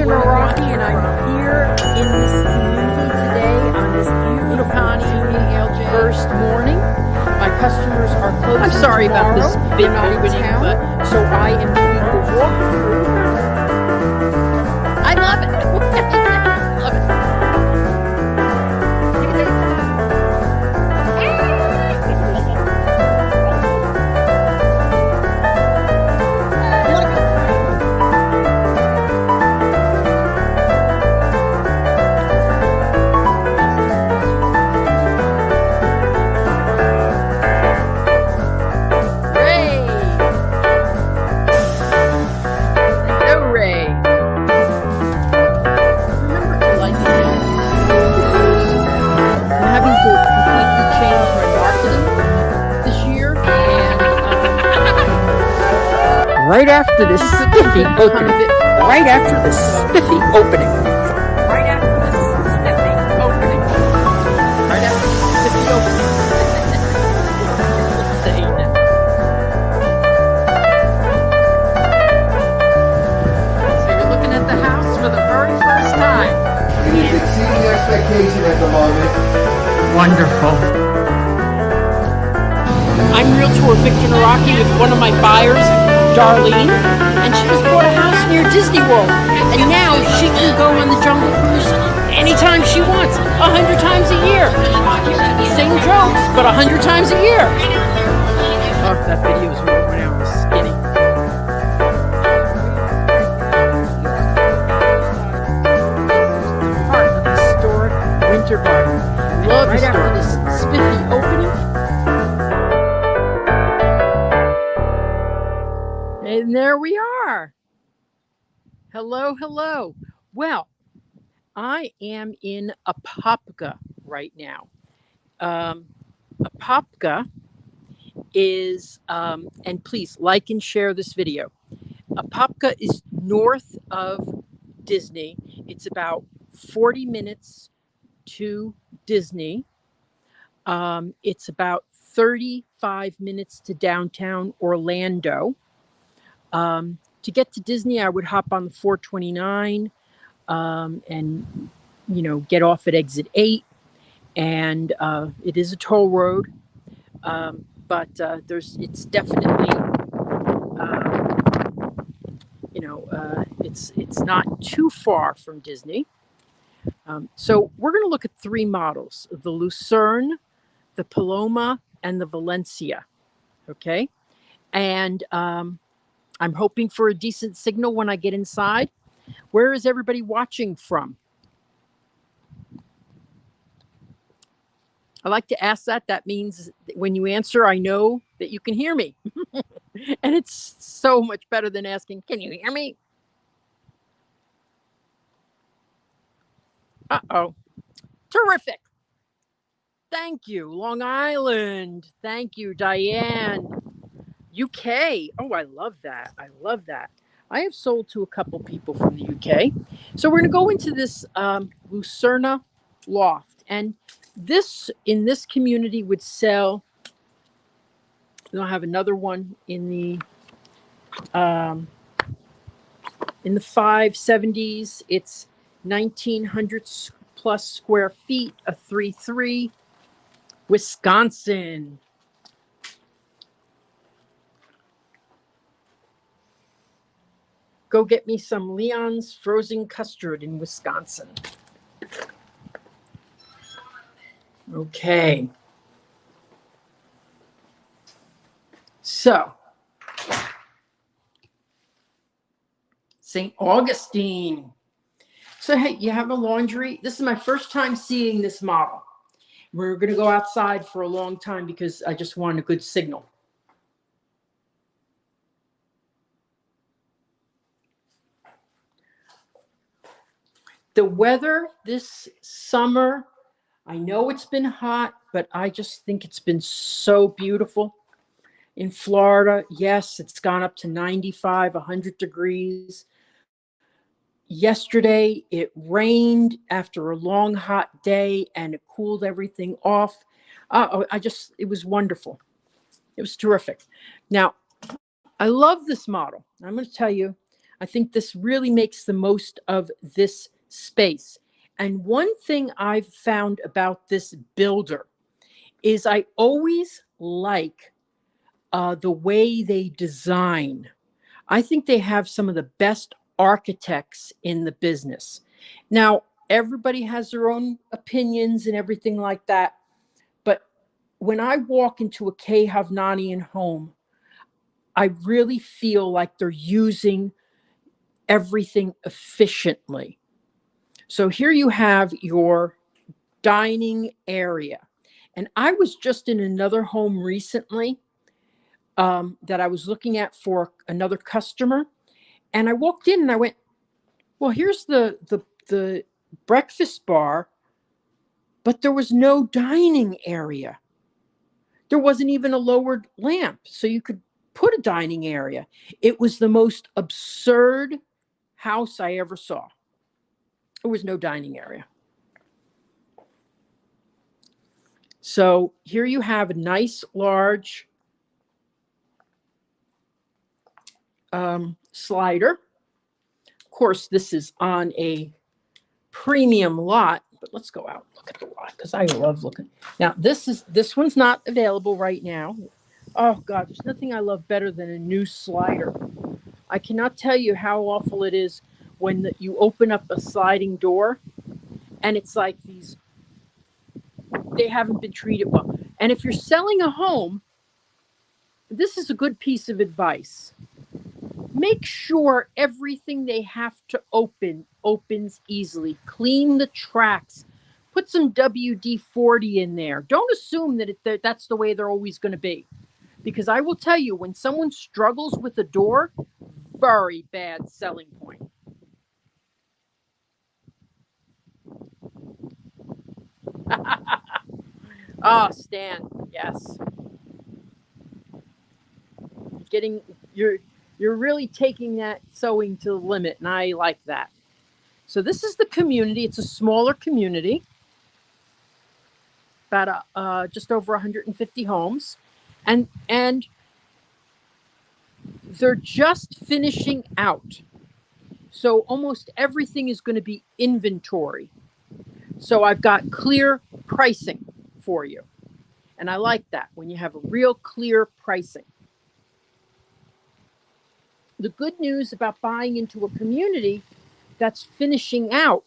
Rocky, and I'm here in this community today on this beautiful first morning. My customers are closing. I'm sorry about this big not in opening, town, but so I am doing the walkthrough. I love it. Love it. Right after this spiffy opening. Right after the spiffy opening. Right after the spiffy opening. Right after the spiffy opening. So you're looking at the house for the very first time. It is exceeding expectation at the moment. Wonderful. I'm Realtor Victor Naraki with one of my buyers, Darlene, and she just bought a house near Disney World, and now she can go on the Jungle Cruise anytime she wants, 100 times a year. Same jokes, but 100 times a year. Oh, that video was when I was skinny. Part of the historic Winter Garden. Love right after this spiffy opening. And there we are. Hello, hello. Well, I am in Apopka right now. Apopka is, and please like and share this video. Apopka is north of Disney. It's about 40 minutes to Disney. It's about 35 minutes to downtown Orlando. To get to Disney, I would hop on the 429 and, get off at exit 8. And it is a toll road, but it's definitely, it's not too far from Disney. So we're going to look at 3 models: the Lucerne, the Paloma, and the Valencia. Okay, and I'm hoping for a decent signal when I get inside. Where is everybody watching from? I like to ask that. That means when you answer, I know that you can hear me. And it's so much better than asking, can you hear me? Uh-oh. Terrific. Thank you, Long Island. Thank you, Diane. UK. Oh, I love that. I love that. I have sold to a couple people from the UK. So we're going to go into this Lucerna loft. And this, in this community, would sell. We'll have another one in the 570s. It's 1,900 plus square feet, a 3.3, Wisconsin. Go get me some Leon's frozen custard in Wisconsin. Okay. So, St. Augustine. So, hey, you have a laundry. This is my first time seeing this model. We're going to go outside for a long time because I just want a good signal. The weather this summer, I know it's been hot, but I just think it's been so beautiful. In Florida, yes, it's gone up to 95, 100 degrees. Yesterday, it rained after a long, hot day, and it cooled everything off. It was wonderful. It was terrific. Now, I love this model. I'm going to tell you, I think this really makes the most of this space. And one thing I've found about this builder is I always like the way they design. I think they have some of the best architects in the business. Now, everybody has their own opinions and everything like that. But when I walk into a K. Havnanian home, I really feel like they're using everything efficiently. So here you have your dining area. And I was just in another home recently that I was looking at for another customer. And I walked in and I went, well, here's the breakfast bar, but there was no dining area. There wasn't even a lowered lamp, so you could put a dining area. It was the most absurd house I ever saw. There was no dining area. So here you have a nice large slider. Of course, this is on a premium lot, but let's go out and look at the lot because I love looking. Now, this one's not available right now. Oh God, there's nothing I love better than a new slider. I cannot tell you how awful it is when you open up a sliding door and it's like they haven't been treated well. And if you're selling a home, this is a good piece of advice. Make sure everything they have to open opens easily. Clean the tracks. Put some WD-40 in there. Don't assume that that's the way they're always going to be. Because I will tell you, when someone struggles with a door, very bad selling point. Oh, Stan, yes. You're really taking that sewing to the limit, and I like that. So this is the community. It's a smaller community, about just over 150 homes, and they're just finishing out. So almost everything is going to be inventory. So I've got clear pricing for you. And I like that when you have a real clear pricing. The good news about buying into a community that's finishing out,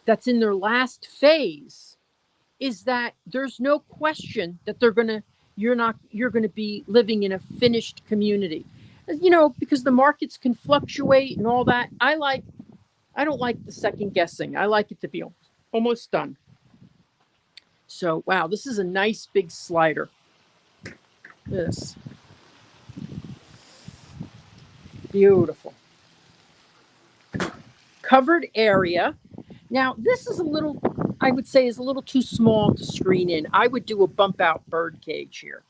that's in their last phase, is that there's no question that you're going to be living in a finished community. Because the markets can fluctuate and all that. I don't like the second guessing. I like it to be almost done. So, wow, this is a nice big slider. This. Beautiful. Covered area. Now, this is I would say is a little too small to screen in. I would do a bump out bird cage here.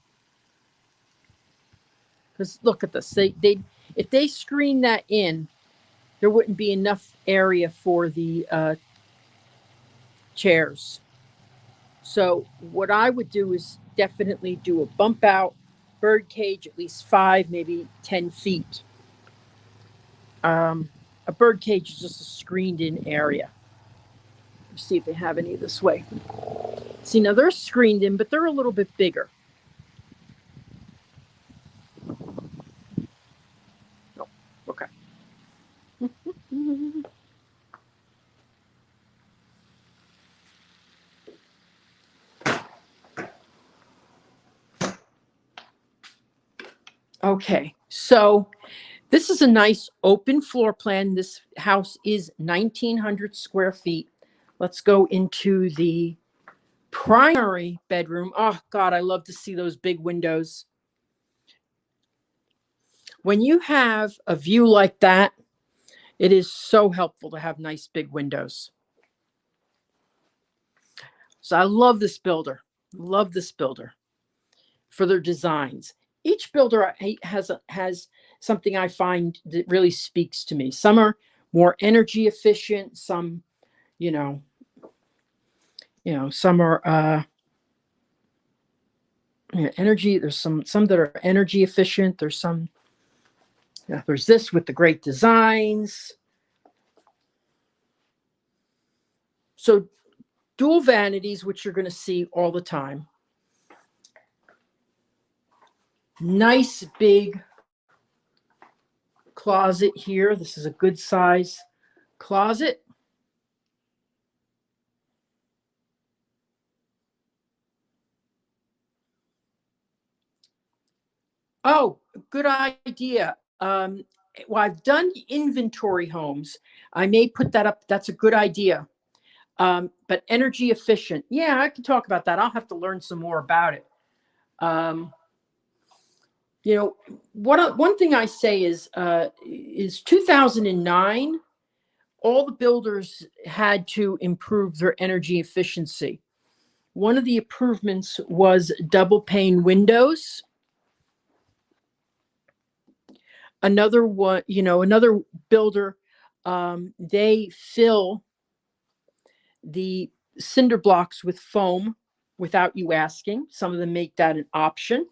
Because look at this. If they screen that in, there wouldn't be enough area for the chairs. So what I would do is definitely do a bump out bird cage, at least 5, maybe 10 feet. A bird cage is just a screened in area. Let's see if they have any this way. See, now they're screened in, but they're a little bit bigger. Oh, okay. Okay, so this is a nice open floor plan. This house is 1,900 square feet. Let's go into the primary bedroom. Oh, God, I love to see those big windows. When you have a view like that, it is so helpful to have nice big windows. So I love this builder. Love this builder for their designs. Each builder has something I find that really speaks to me. Some are more energy efficient. Some, some are energy. There's some that are energy efficient. There's some Now there's this with the great designs. So dual vanities, which you're going to see all the time. Nice big closet here. This is a good size closet. Oh, good idea. Well, I've done inventory homes. I may put that up. That's a good idea. But energy efficient. Yeah, I can talk about that. I'll have to learn some more about it. You know, one thing I say is 2009, all the builders had to improve their energy efficiency. One of the improvements was double pane windows. Another one, another builder, they fill the cinder blocks with foam without you asking. Some of them make that an option.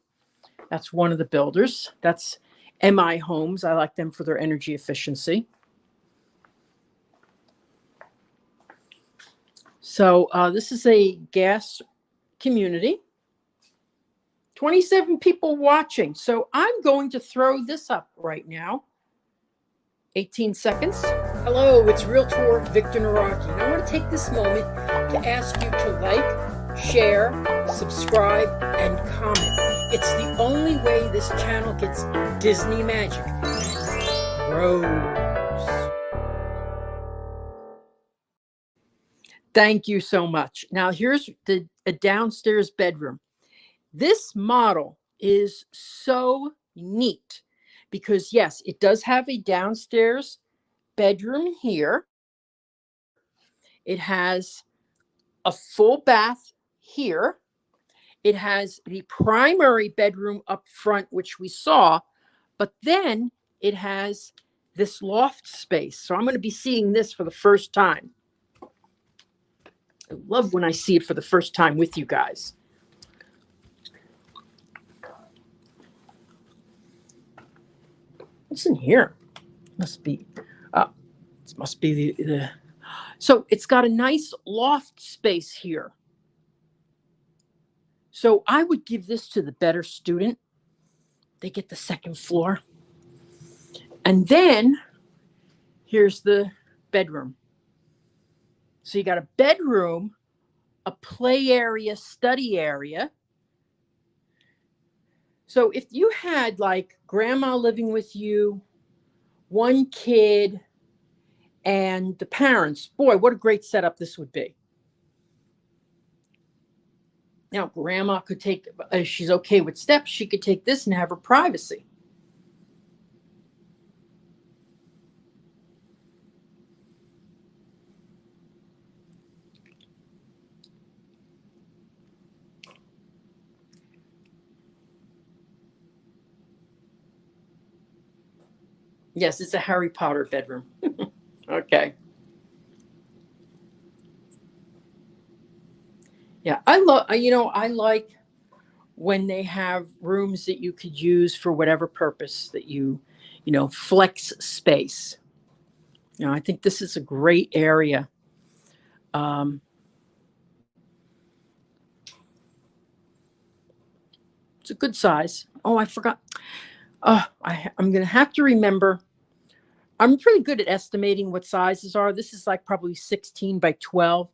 That's one of the builders. That's MI Homes. I like them for their energy efficiency. So this is a gas community. 27 people watching. So I'm going to throw this up right now. 18 seconds. Hello, it's Realtor Victor Naraki. And I want to take this moment to ask you to like, share, subscribe, and comment. It's the only way this channel gets Disney magic and grows. Thank you so much. Now here's a downstairs bedroom. This model is so neat because yes, it does have a downstairs bedroom here. It has a full bath here. It has the primary bedroom up front, which we saw, but then it has this loft space. So I'm going to be seeing this for the first time. I love when I see it for the first time with you guys. What's in here? Must be the so it's got a nice loft space here. So I would give this to the better student. They get the second floor. And then here's the bedroom. So you got a bedroom, a play area, study area. So if you had like grandma living with you, one kid, and the parents, boy, what a great setup this would be. Now, grandma could take, if she's okay with steps, she could take this and have her privacy. Yes, it's a Harry Potter bedroom. Okay. Yeah, I like when they have rooms that you could use for whatever purpose that flex space. I think this is a great area. It's a good size. Oh, I forgot. I'm going to have to remember. I'm pretty good at estimating what sizes are. This is like probably 16 by 12,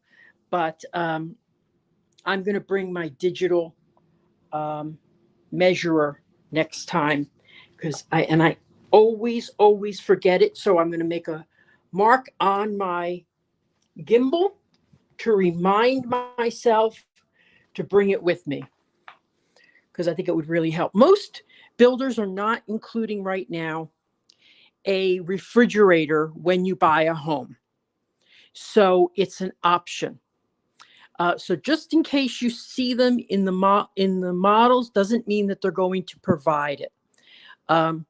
but I'm going to bring my digital measurer next time because I always forget it. So I'm going to make a mark on my gimbal to remind myself to bring it with me because I think it would really help. Most builders are not including right now a refrigerator when you buy a home. So it's an option. So just in case you see them in the models, doesn't mean that they're going to provide it. I'm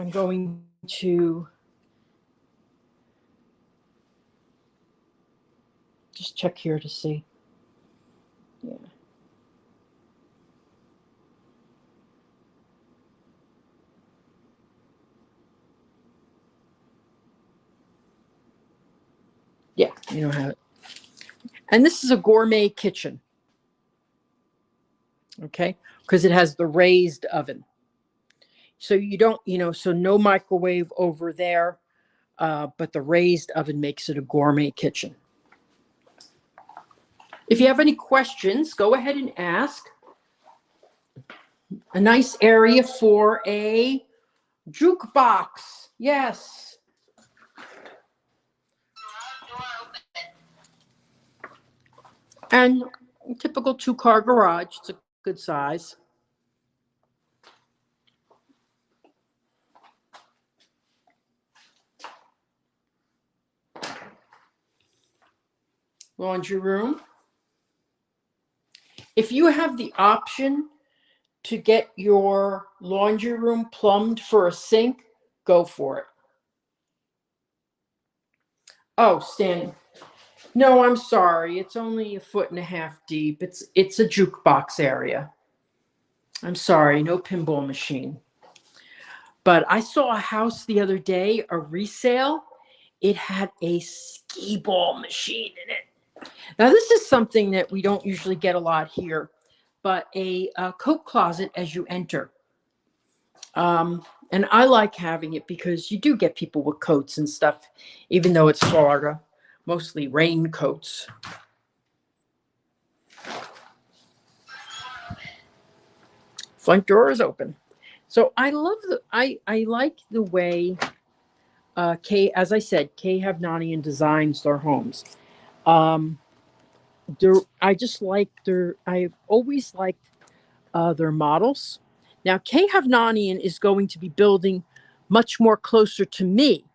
going to just check here to see. Yeah. Yeah, you don't have it. And this is a gourmet kitchen. Okay, because it has the raised oven. So you don't, so no microwave over there, but the raised oven makes it a gourmet kitchen. If you have any questions, go ahead and ask. A nice area for a jukebox. Yes. And typical 2-car garage. It's a good size. Laundry room. If you have the option to get your laundry room plumbed for a sink, go for it. Oh, Stan. No, I'm sorry. It's only 1.5 feet deep. It's a jukebox area. I'm sorry, no pinball machine. But I saw a house the other day, a resale. It had a skee ball machine in it. Now, this is something that we don't usually get a lot here, but a coat closet as you enter. And I like having it because you do get people with coats and stuff, even though it's Florida, mostly raincoats. Front door is open. So I love I like the way as I said, Kay Havnanian designs their homes. I just like I've always liked their models. Now, Kay Havnanian is going to be building much more closer to me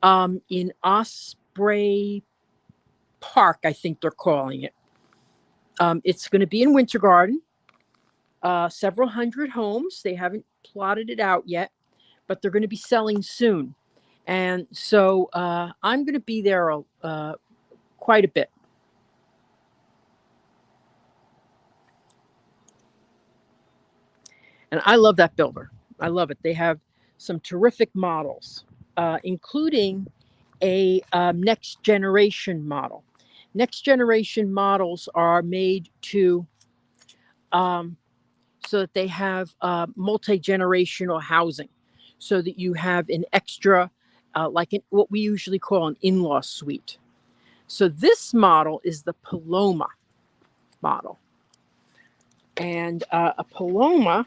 in Osprey Park, I think they're calling it. It's going to be in Winter Garden, several hundred homes. They haven't plotted it out yet, but they're going to be selling soon. And so I'm going to be there quite a bit. And I love that builder. I love it. They have some terrific models, including a next generation model. Next generation models are made to so that they have multi-generational housing, so that you have an extra, what we usually call an in-law suite. So this model is the Paloma model. And a Paloma,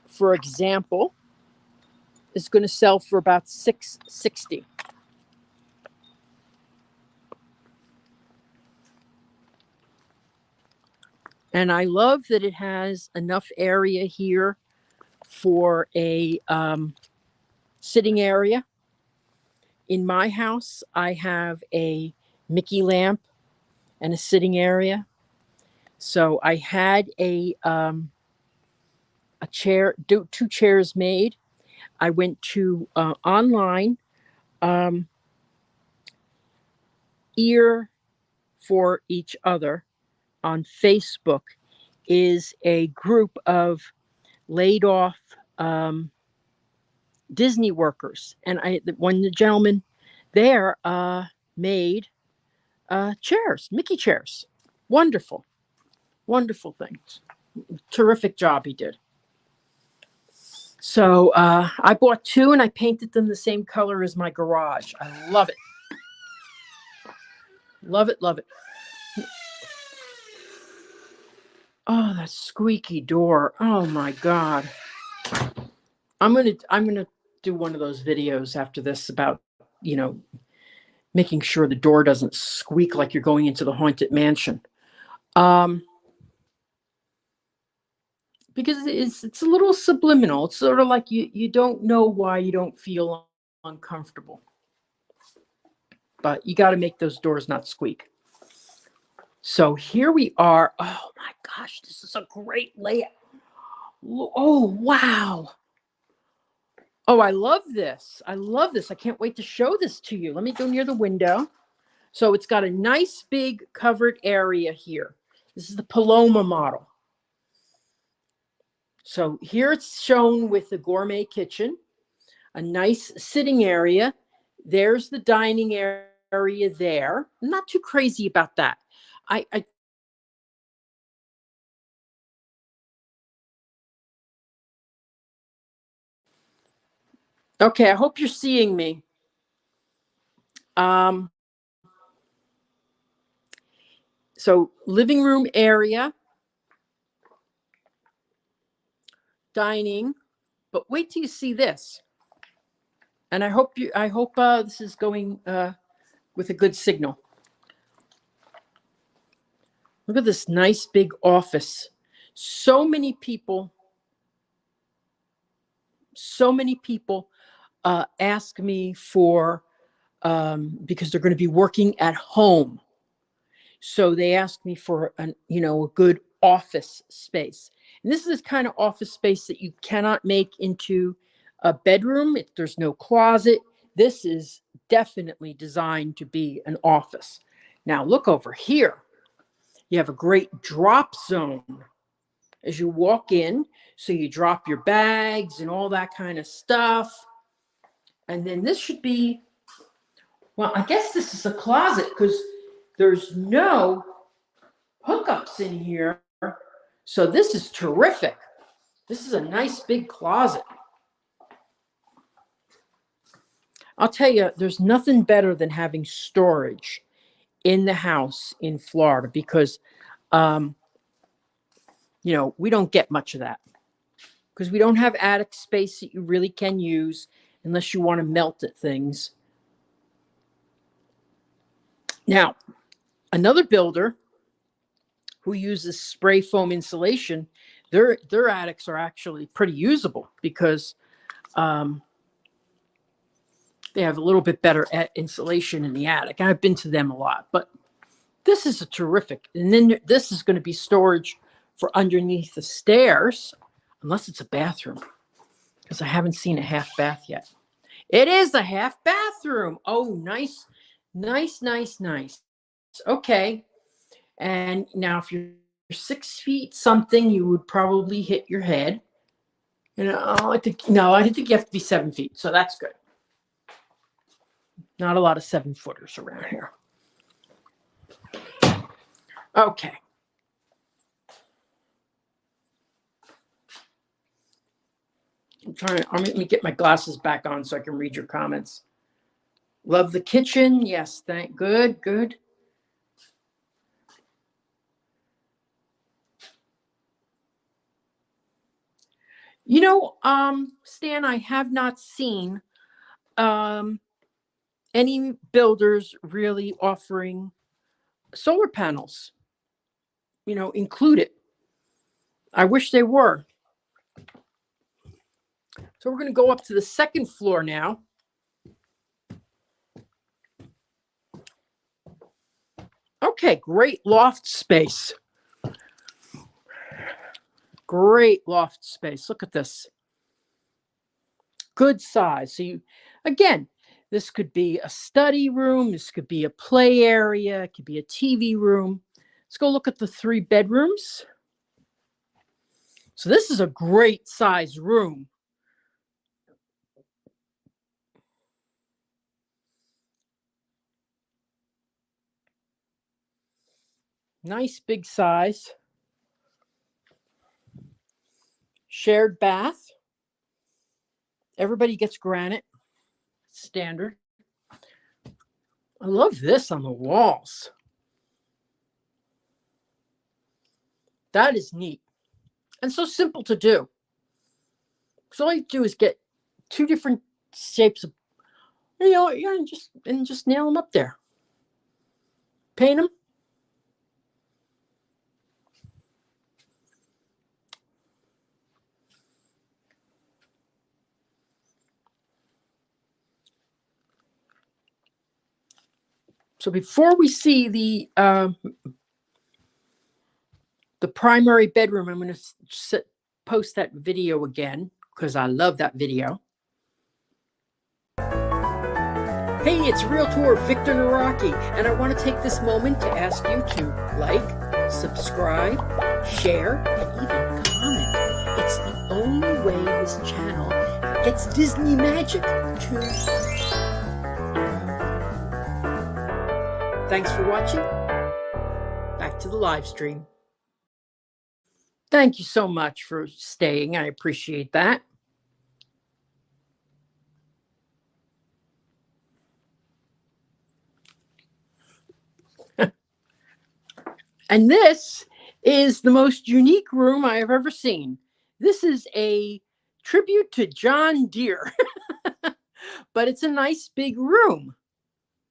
for example, is going to sell for about $660. And I love that it has enough area here for a sitting area. In my house, I have a Mickey lamp and a sitting area. So I had a chair, 2 chairs made. I went to online, Ear for Each Other on Facebook is a group of laid off Disney workers. And when the gentleman there made chairs, Mickey chairs. Wonderful, wonderful things. Terrific job he did. So I bought 2 and I painted them the same color as my garage. I love it. Love it, love it. Oh, that squeaky door. Oh my God. I'm gonna do one of those videos after this about, making sure the door doesn't squeak like you're going into the haunted mansion. Because it's a little subliminal. It's sort of like you don't know why you don't feel uncomfortable. But you got to make those doors not squeak. So here we are. Oh my gosh, this is a great layout. Oh, wow. Oh, I love this. I love this. I can't wait to show this to you. Let me go near the window. So it's got a nice big covered area here. This is the Paloma model. So here it's shown with the gourmet kitchen, a nice sitting area. There's the dining area. area there. I'm not too crazy about that. I okay, I hope you're seeing me. So living room area, dining, but wait till you see this. And I hope this is going with a good signal. Look at this nice big office. So many people ask me for, because they're going to be working at home. So they ask me for a good office space. And this is kind of office space that you cannot make into a bedroom. There's no closet. This is definitely designed to be an office. Now look over here. You have a great drop zone as you walk in. So you drop your bags and all that kind of stuff. And then this should be, well, I guess this is a closet because there's no hookups in here. So this is terrific. This is a nice big closet. I'll tell you, there's nothing better than having storage in the house in Florida because, we don't get much of that because we don't have attic space that you really can use unless you want to melt at things. Now, another builder who uses spray foam insulation, their attics are actually pretty usable because they have a little bit better insulation in the attic. I've been to them a lot, but this is a terrific. And then this is going to be storage for underneath the stairs, unless it's a bathroom, because I haven't seen a half bath yet. It is a half bathroom. Oh, nice, nice, nice, nice. Okay. And now if you're 6 feet something, you would probably hit your head. I think you have to be 7 feet. So that's good. Not a lot of 7-footers around here. Okay. Let me get my glasses back on so I can read your comments. Love the kitchen. Yes, good. Stan, I have not seen any builders really offering solar panels, included. I wish they were. So we're going to go up to the second floor now. Okay, great loft space. Great loft space. Look at this. Good size. So this could be a study room. This could be a play area. It could be a TV room. Let's go look at the 3 bedrooms. So this is a great size room. Nice big size. Shared bath. Everybody gets granite. Standard. I love this on the walls. That is neat. And so simple to do. So all you do is get 2 different shapes of, and just nail them up there. Paint them. So before we see the primary bedroom, I'm going to post that video again because I love that video. Hey, it's Realtor Victor Naraki, and I want to take this moment to ask you to like, subscribe, share, and even comment. It's the only way this channel gets Disney magic to Thanks for watching. Back to the live stream. Thank you so much for staying. I appreciate that. And this is the most unique room I have ever seen. This is a tribute to John Deere, but it's a nice big room,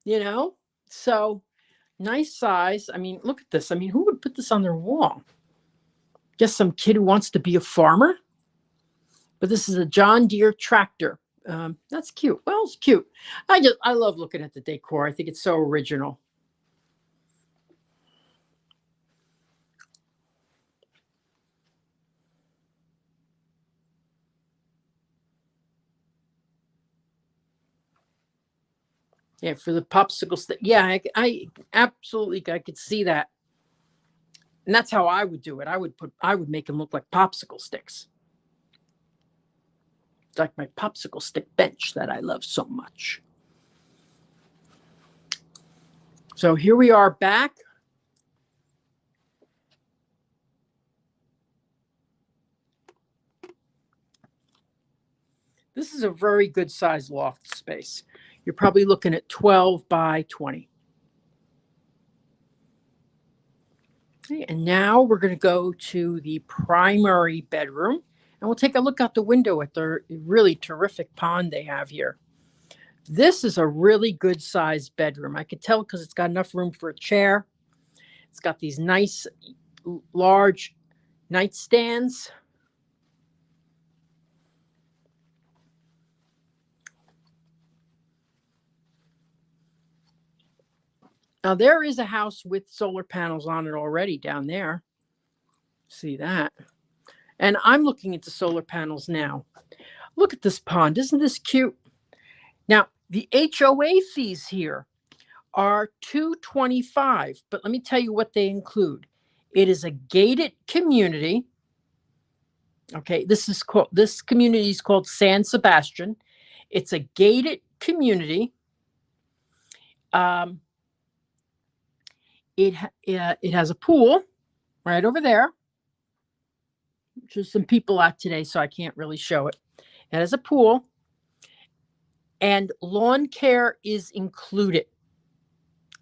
you know? So nice size. I mean, look at this. I mean, who would put this on their wall? Just some kid who wants to be a farmer. But this is a John Deere tractor. That's cute. Well, it's cute. I love looking at the decor. I think it's so original. Yeah, for the popsicle stick. Yeah, I absolutely, I could see that. And that's how I would do it. I would make them look like popsicle sticks. It's like my popsicle stick bench that I love so much. So here we are back. This is a very good size loft space. You're probably looking at 12 by 20. Okay, and now we're going to go to the primary bedroom, and we'll take a look out the window at the really terrific pond they have here. This is a really good sized bedroom. I could tell because it's got enough room for a chair. It's got these nice large nightstands. Now there is a house with solar panels on it already down there. See that? And I'm looking at the solar panels now. Look at this pond. Isn't this cute? Now, the HOA fees here are $225, but let me tell you what they include. It is a gated community. Okay, this community is called San Sebastian. It's a gated community. It has a pool right over there. There's some people out today, so I can't really show it. It has a pool, and lawn care is included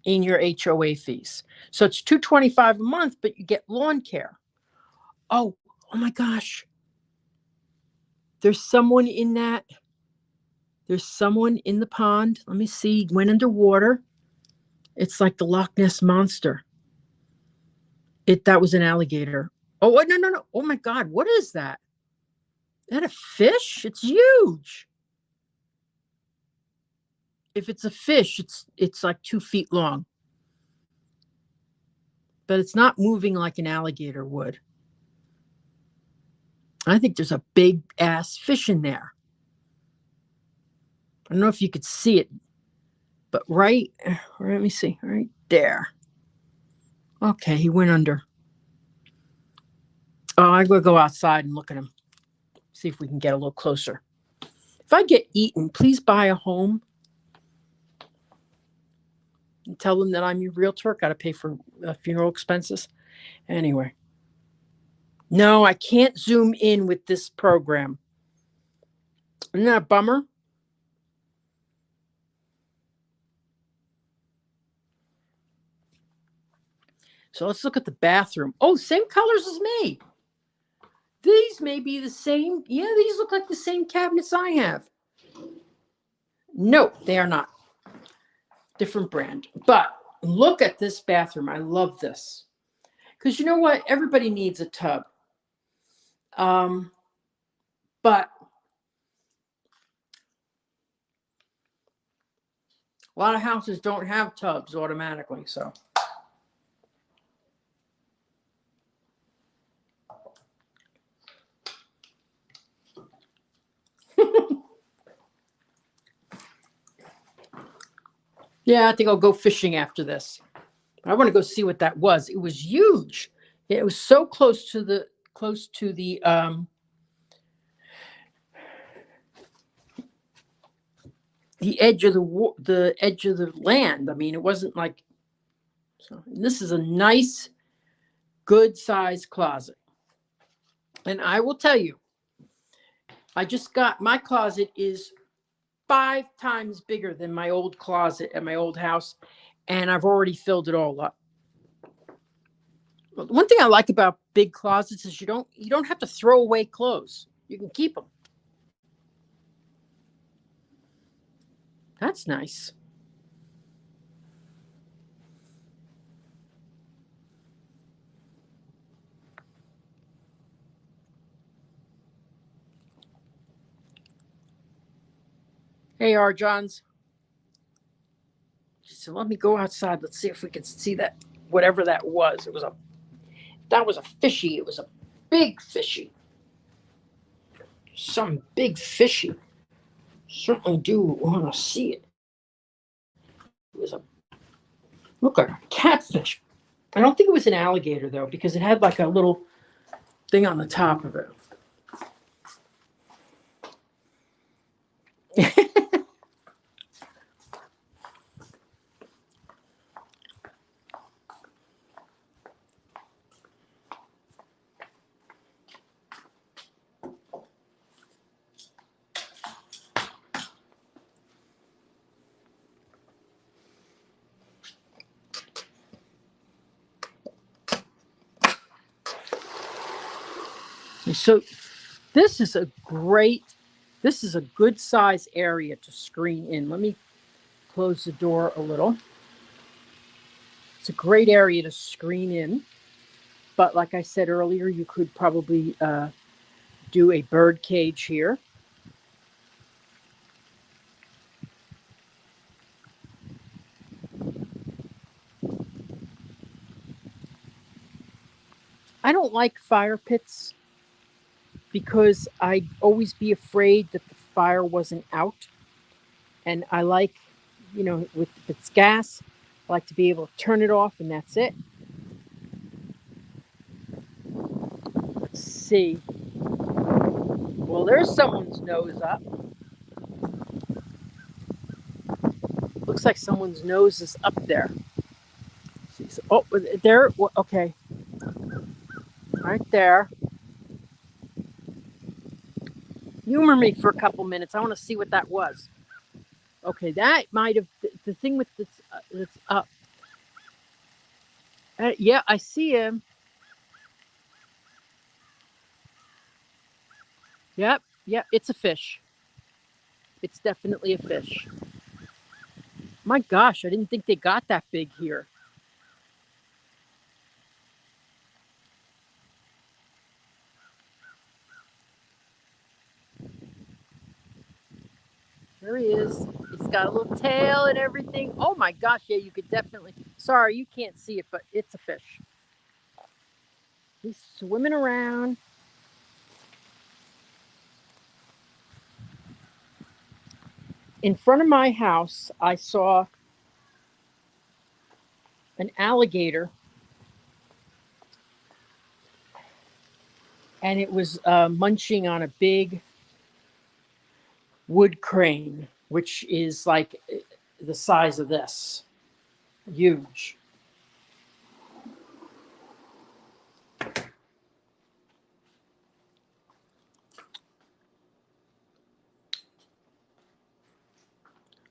in your HOA fees. So it's $225 a month, but you get lawn care. Oh my gosh. There's someone in that. There's someone in the pond. Let me see. Went underwater. It's like the Loch Ness Monster. That was an alligator. Oh, no. Oh my God. What is that? Is that a fish? It's huge. If it's a fish, it's like 2 feet long. But it's not moving like an alligator would. I think there's a big ass fish in there. I don't know if you could see it, but let me see, right there. Okay, he went under. Oh, I'm going to go outside and look at him. See if we can get a little closer. If I get eaten, please buy a home. And tell them that I'm your realtor. Got to pay for funeral expenses. Anyway. No, I can't zoom in with this program. Isn't that a bummer? So let's look at the bathroom. Oh, same colors as me. These may be the same. Yeah, these look like the same cabinets I have. No, they are not. Different brand. But look at this bathroom. I love this. Because you know what? Everybody needs a tub. But a lot of houses don't have tubs automatically, so. Yeah, I think I'll go fishing after this. I want to go see what that was. It was huge. It was so close to the edge of the land. I mean, it wasn't like So this is a nice, good sized closet. And I will tell you, my closet is 5 times bigger than my old closet at my old house, and I've already filled it all up. One thing I like about big closets is you don't have to throw away clothes. You can keep them. That's nice. Hey, R. Johns. So let me go outside. Let's see if we can see that, whatever that was. That was a fishy. It was a big fishy. Some big fishy. Certainly do want to see it. It was looked like a catfish. I don't think it was an alligator though, because it had like a little thing on the top of it. So this is a good size area to screen in. Let me close the door a little. It's a great area to screen in. But like I said earlier, you could probably do a bird cage here. I don't like fire pits because I'd always be afraid that the fire wasn't out. And I like, if it's gas, I like to be able to turn it off and that's it. Let's see. Well, there's someone's nose up. Looks like someone's nose is up there. Oh, there. Okay. Right there. Humor me for a couple minutes. I want to see what that was. Okay, that might have the thing with that's up. Yeah, I see him. Yep, it's a fish. It's definitely a fish. My gosh, I didn't think they got that big here. There he is. He's got a little tail and everything. Oh my gosh, yeah, you could definitely. Sorry, you can't see it, but it's a fish. He's swimming around. In front of my house, I saw an alligator, and it was munching on a big wood crane, which is like the size of this. Huge.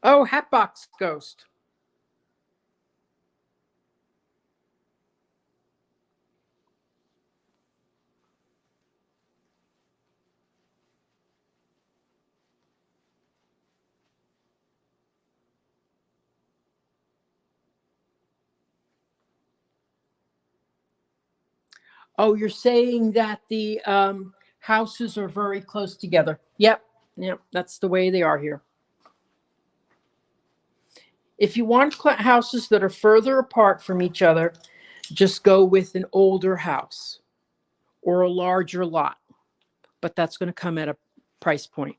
Oh, Hatbox Ghost. Oh, you're saying that the houses are very close together. Yep, that's the way they are here. If you want houses that are further apart from each other, just go with an older house or a larger lot. But that's going to come at a price point.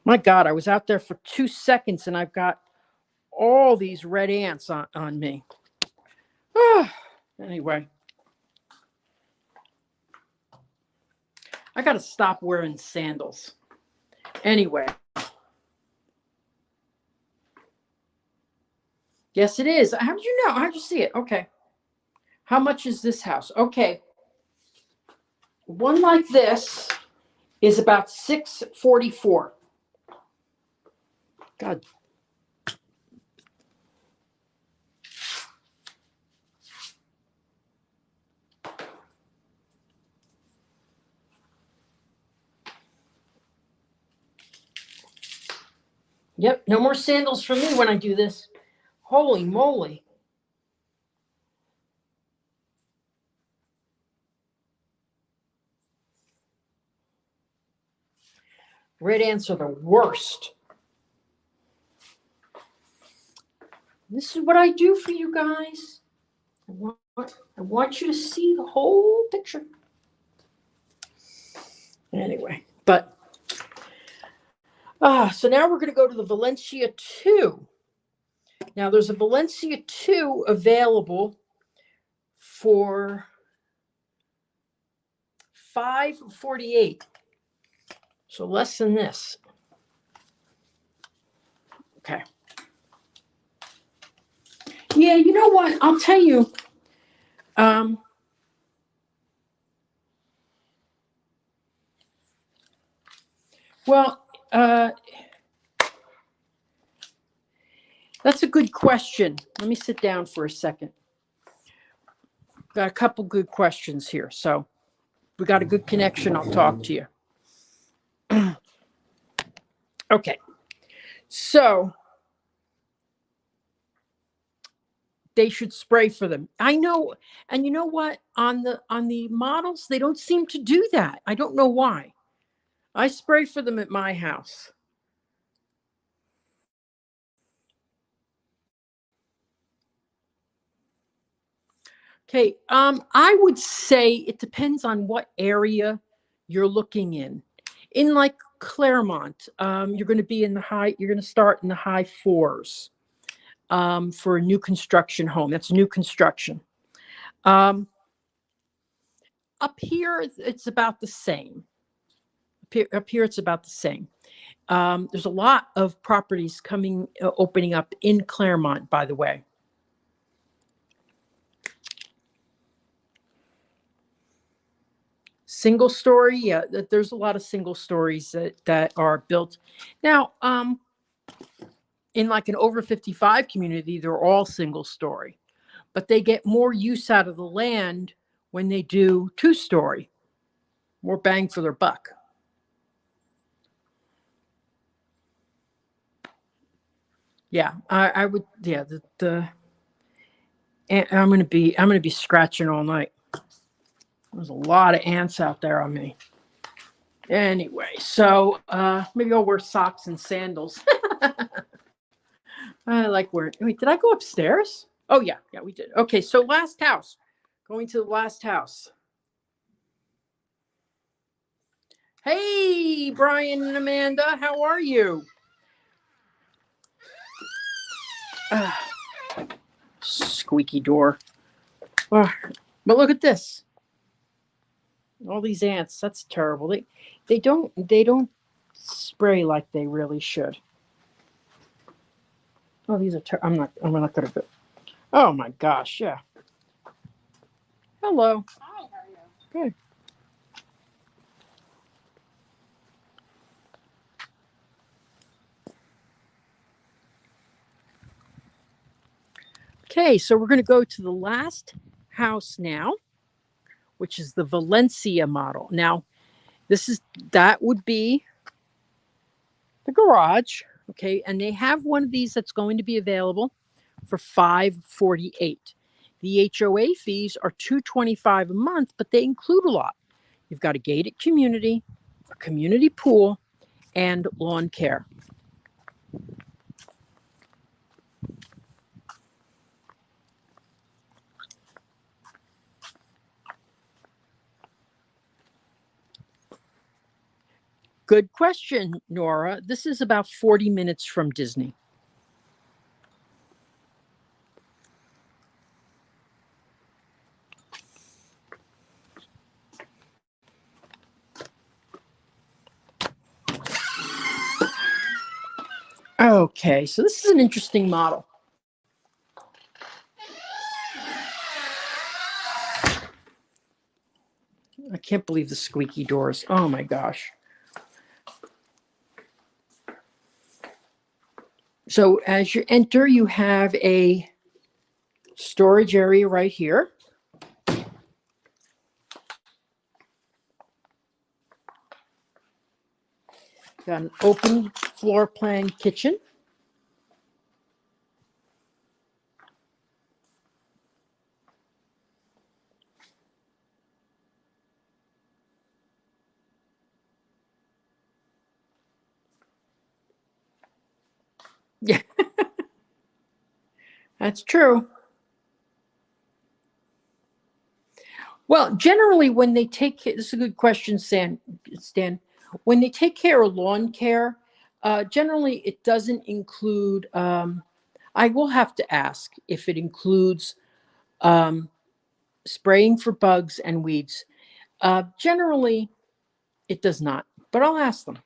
My God, I was out there for 2 seconds and I've got all these red ants on me. Anyway, I got to stop wearing sandals. Anyway. Yes, it is. How did you know? How did you see it? Okay. How much is this house? Okay. One like this is about $644. God. Yep, no more sandals for me when I do this. Holy moly. Red ants are the worst. This is what I do for you guys. I want you to see the whole picture. Anyway, but so now we're going to go to the Valencia 2. Now there's a Valencia 2 available for $548. So less than this. Okay. Yeah, you know what? I'll tell you. Well, that's a good question. Let me sit down for a second. Got a couple good questions here. So we got a good connection. I'll talk to you. Okay. So they should spray for them. I know. And you know what? On the models, they don't seem to do that. I don't know why. I spray for them at my house. Okay, I would say it depends on what area you're looking in. In like Claremont, you're going to be in the high. You're going to start in the high fours for a new construction home. That's new construction. Up here, it's about the same. Up here, it's about the same. There's a lot of properties opening up in Claremont, by the way. Single story, yeah, there's a lot of single stories that are built now. In like an over 55 community, they're all single story, but they get more use out of the land when they do 2-story, more bang for their buck. Yeah, I would. Yeah, I'm gonna be scratching all night. There's a lot of ants out there on me. Anyway, so maybe I'll wear socks and sandals. I like wearing. Wait, did I go upstairs? Oh yeah, we did. Okay, so last house. Going to the last house. Hey, Brian and Amanda, how are you? Squeaky door. But look at this. All these ants. That's terrible. They don't spray like they really should. Oh, these are I'm not gonna go. Oh my gosh, yeah. Hello. Hi, how are you? Good. Okay, so we're going to go to the last house now, which is the Valencia model. Now, that would be the garage, okay, and they have one of these that's going to be available for $548. The HOA fees are $225 a month, but they include a lot. You've got a gated community, a community pool, and lawn care. Good question, Nora. This is about 40 minutes from Disney. Okay, so this is an interesting model. I can't believe the squeaky doors. Oh my gosh. So as you enter, you have a storage area right here. Got an open floor plan kitchen. Yeah, that's true. Well, generally, when they take care, this is a good question, Stan. When they take care of lawn care, generally it doesn't include. I will have to ask if it includes spraying for bugs and weeds. Generally, it does not, but I'll ask them.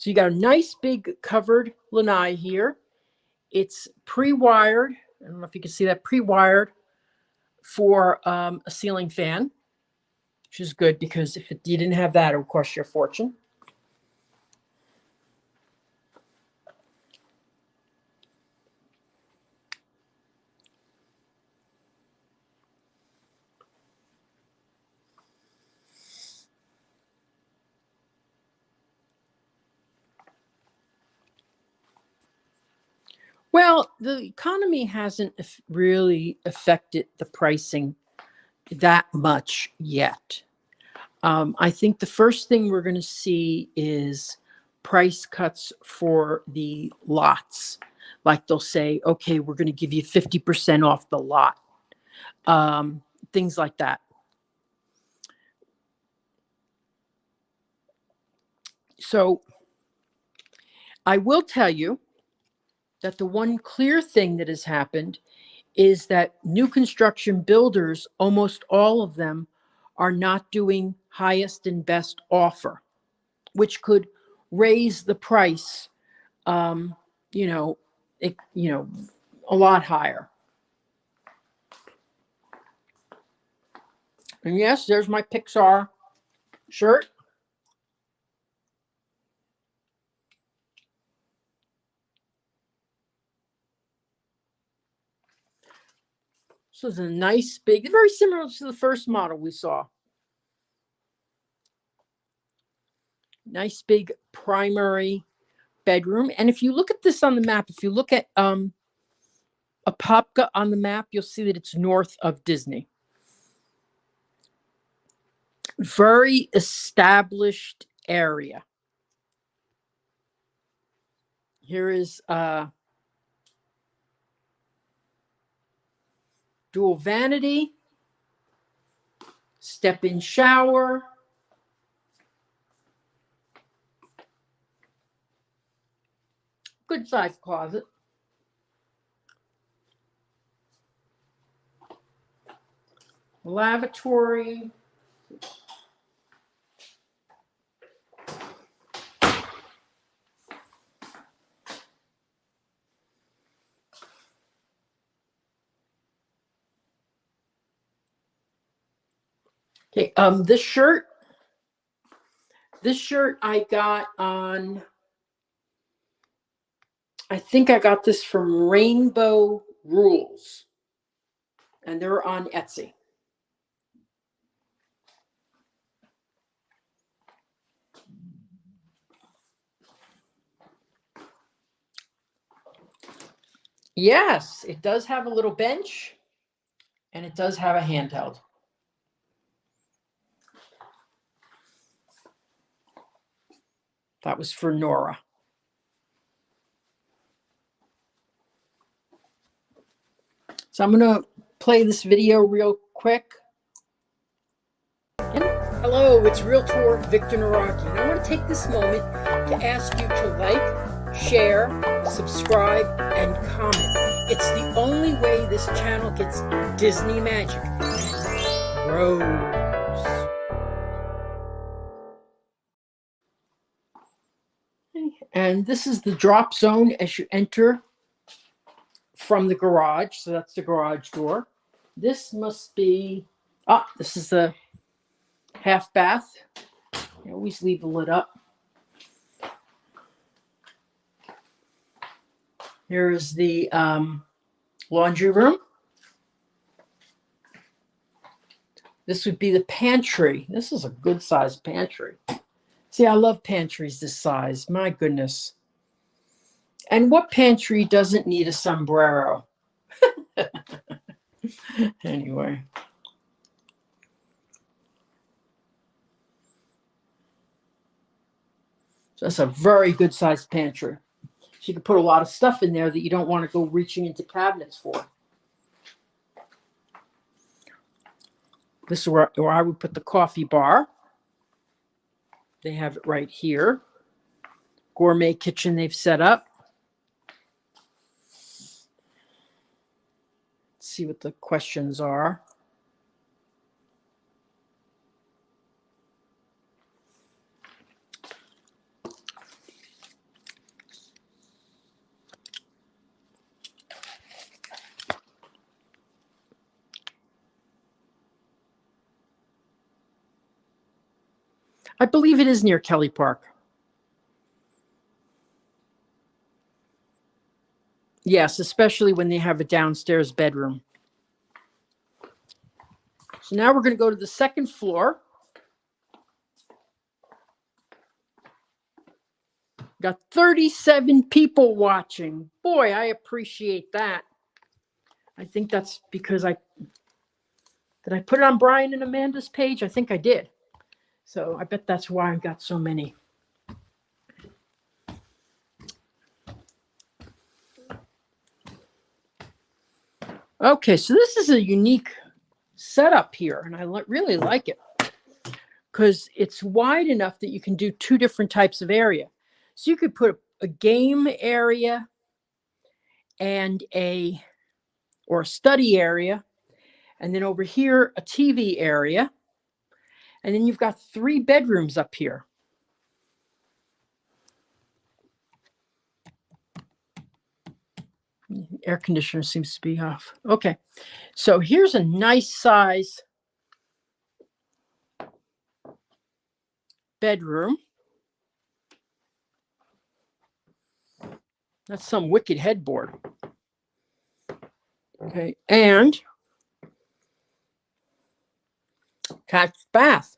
So you got a nice big covered lanai here. It's pre-wired. I don't know if you can see that, pre-wired for a ceiling fan, which is good because if you didn't have that, it would cost you a fortune. Well, the economy hasn't really affected the pricing that much yet. I think the first thing we're going to see is price cuts for the lots. Like they'll say, okay, we're going to give you 50% off the lot. Things like that. So I will tell you that the one clear thing that has happened is that new construction builders, almost all of them, are not doing highest and best offer, which could raise the price, you know, a lot higher. And yes, there's my Pixar shirt. So it's a nice big, very similar to the first model we saw. Nice big primary bedroom. And if you look at this on the map, if you look at Apopka on the map, you'll see that it's north of Disney. Very established area. Here is dual vanity, step-in shower, good sized closet. Lavatory. Okay, this shirt I got on, I think I got this from Rainbow Rules, and they're on Etsy. Yes, it does have a little bench, and it does have a handheld. That was for Nora. So I'm going to play this video real quick. Hello, it's Realtor Victor Naraki, and I want to take this moment to ask you to like, share, subscribe, and comment. It's the only way this channel gets Disney magic and grows. And this is the drop zone as you enter from the garage. So that's the garage door. This must be, this is the half bath. I always leave the lid up. Here's the laundry room. This would be the pantry. This is a good sized pantry. See, I love pantries this size. My goodness. And what pantry doesn't need a sombrero? Anyway. So that's a very good sized pantry. So you can put a lot of stuff in there that you don't want to go reaching into cabinets for. This is where I would put the coffee bar. They have it right here. Gourmet kitchen they've set up. Let's see what the questions are. I believe it is near Kelly Park. Yes, especially when they have a downstairs bedroom. So now we're going to go to the second floor. Got 37 people watching. Boy, I appreciate that. I think that's because did I put it on Brian and Amanda's page? I think I did. So I bet that's why I got so many. Okay, so this is a unique setup here, and I really like it because it's wide enough that you can do two different types of area. So you could put a game area and a study area, and then over here a TV area, and then you've got 3 bedrooms up here. Air conditioner seems to be off. Okay, so here's a nice size bedroom. That's some wicked headboard. Okay, and attached bath.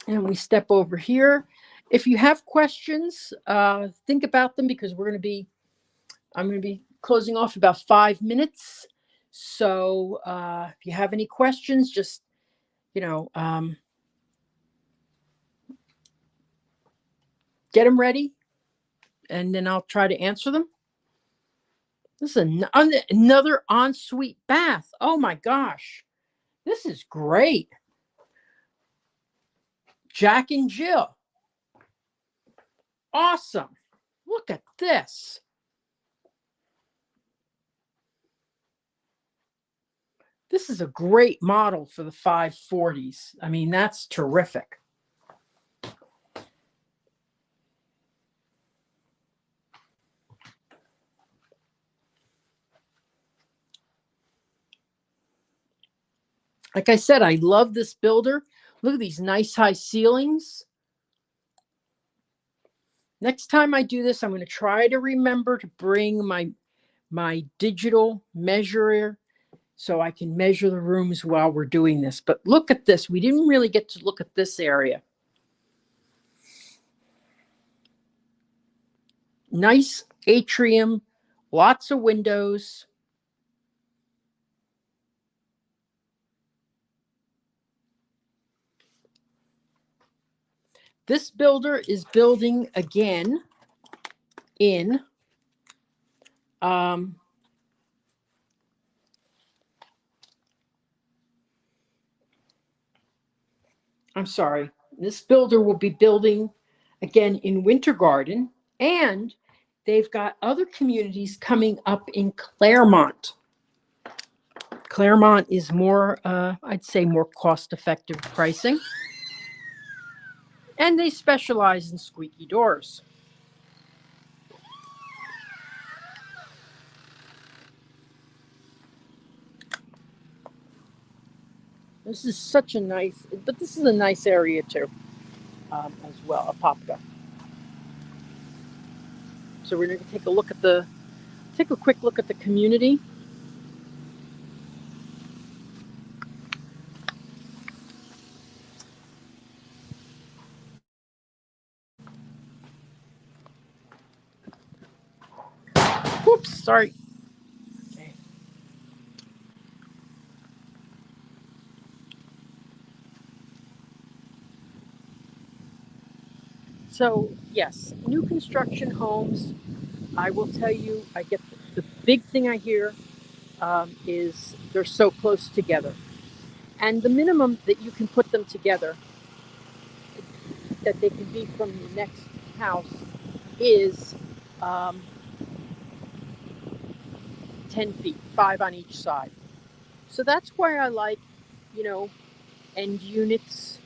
And we step over here. If you have questions, think about them because I'm going to be closing off about 5 minutes. So if you have any questions, just, get them ready and then I'll try to answer them. This is another ensuite bath. Oh my gosh. This is great. Jack and Jill. Awesome. Look at this. This is a great model for the 540s. I mean, that's terrific. Like I said, I love this builder. Look at these nice high ceilings. Next time I do this, I'm going to try to remember to bring my digital measurer so I can measure the rooms while we're doing this. But look at this. We didn't really get to look at this area. Nice atrium, lots of windows. This builder is building again in I'm sorry. This builder will be building again in Winter Garden, and they've got other communities coming up in Claremont. Claremont is more, I'd say, more cost-effective pricing. And they specialize in squeaky doors. This is such a nice, but this is a nice area too, as well, Apopka. So we're going to take a quick look at the community. Whoops, sorry. Okay. So yes, new construction homes. I will tell you, I get the big thing I hear is they're so close together, and the minimum that you can put them together, that they can be from the next house, is 10 feet, 5 on each side. So that's why I like, end units,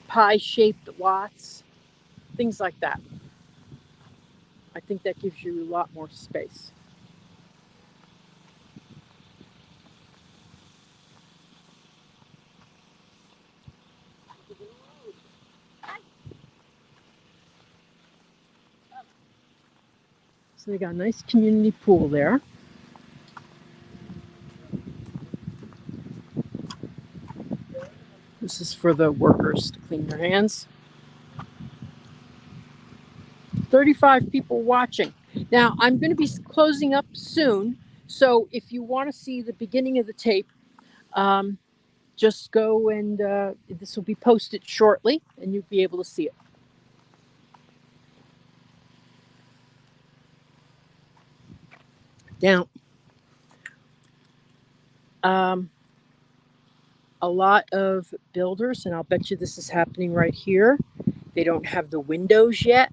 pie-shaped lots, things like that. I think that gives you a lot more space. So they got a nice community pool there. This is for the workers to clean their hands. 35 people watching. Now, I'm going to be closing up soon, so if you want to see the beginning of the tape, just go and this will be posted shortly, and you'll be able to see it. Now, a lot of builders, and I'll bet you this is happening right here, they don't have the windows yet.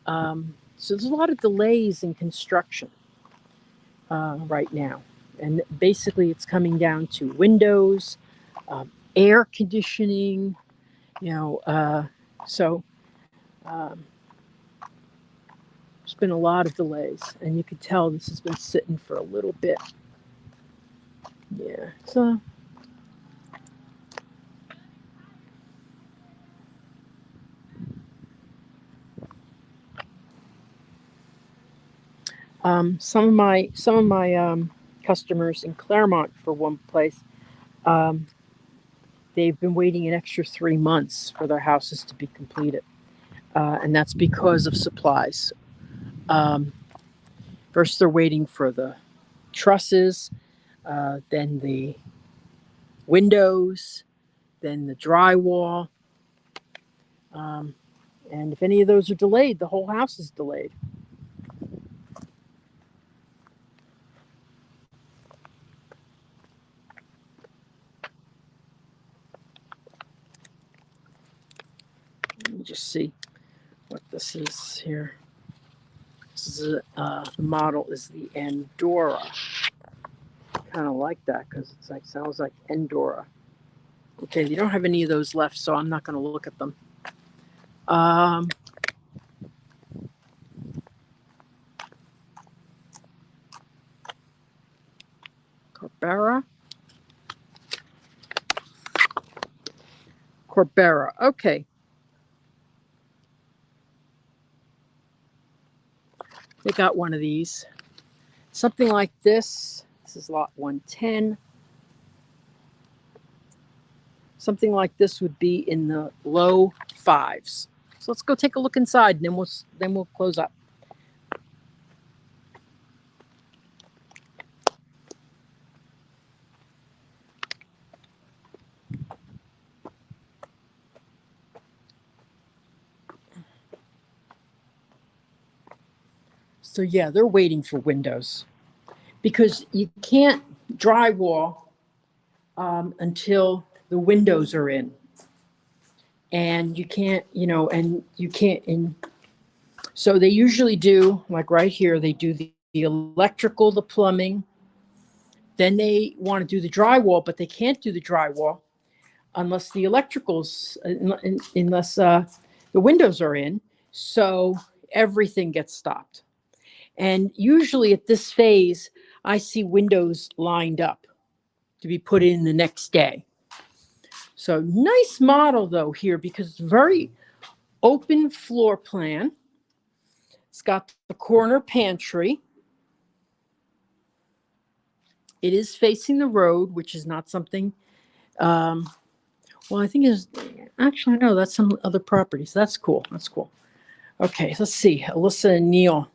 So there's a lot of delays in construction right now. And basically it's coming down to windows, air conditioning, so there's been a lot of delays. And you could tell this has been sitting for a little bit. Yeah, so some of my customers in Claremont, for one place, they've been waiting an extra 3 months for their houses to be completed, and that's because of supplies. First, they're waiting for the trusses, then the windows, then the drywall, and if any of those are delayed, the whole house is delayed. Let me just see what this is here. This is the model is the Andorra. Kind of like that because it's like sounds like Andorra. Okay, they don't have any of those left, so I'm not going to look at them. Corbera. Okay. They got one of these. Something like this. This is lot 110. Something like this would be in the low 5s. So let's go take a look inside, and then we'll close up. So yeah, they're waiting for windows because you can't drywall until the windows are in, and you can't, and so they usually do, like right here, they do the electrical, the plumbing, then they want to do the drywall, but they can't do the drywall unless the electricals, unless the windows are in. So everything gets stopped. And usually at this phase, I see windows lined up to be put in the next day. So nice model though here, because it's very open floor plan. It's got the corner pantry. It is facing the road, which is not something, well, I think is actually, no, that's some other properties. That's cool. That's cool. Okay, let's see. Alyssa and Neil.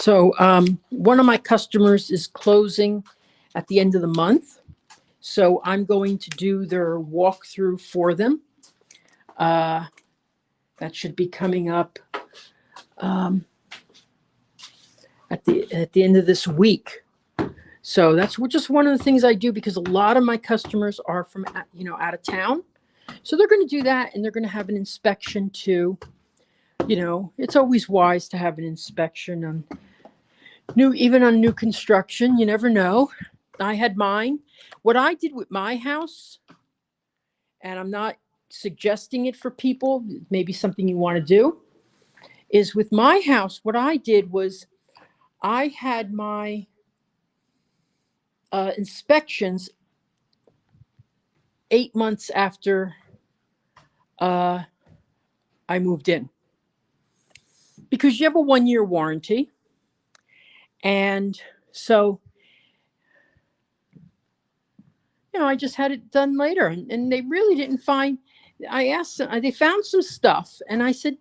So one of my customers is closing at the end of the month. So I'm going to do their walkthrough for them. That should be coming up at the end of this week. So that's just one of the things I do, because a lot of my customers are from out of town. So they're going to do that, and they're going to have an inspection too. It's always wise to have an inspection on even on new construction. You never know. I had mine. What I did with my house, and I'm not suggesting it for people, maybe something you want to do, is with my house, what I did was I had my inspections 8 months after I moved in, because you have a 1-year warranty. And so, I just had it done later, and they really didn't find, I asked them, they found some stuff, and I said,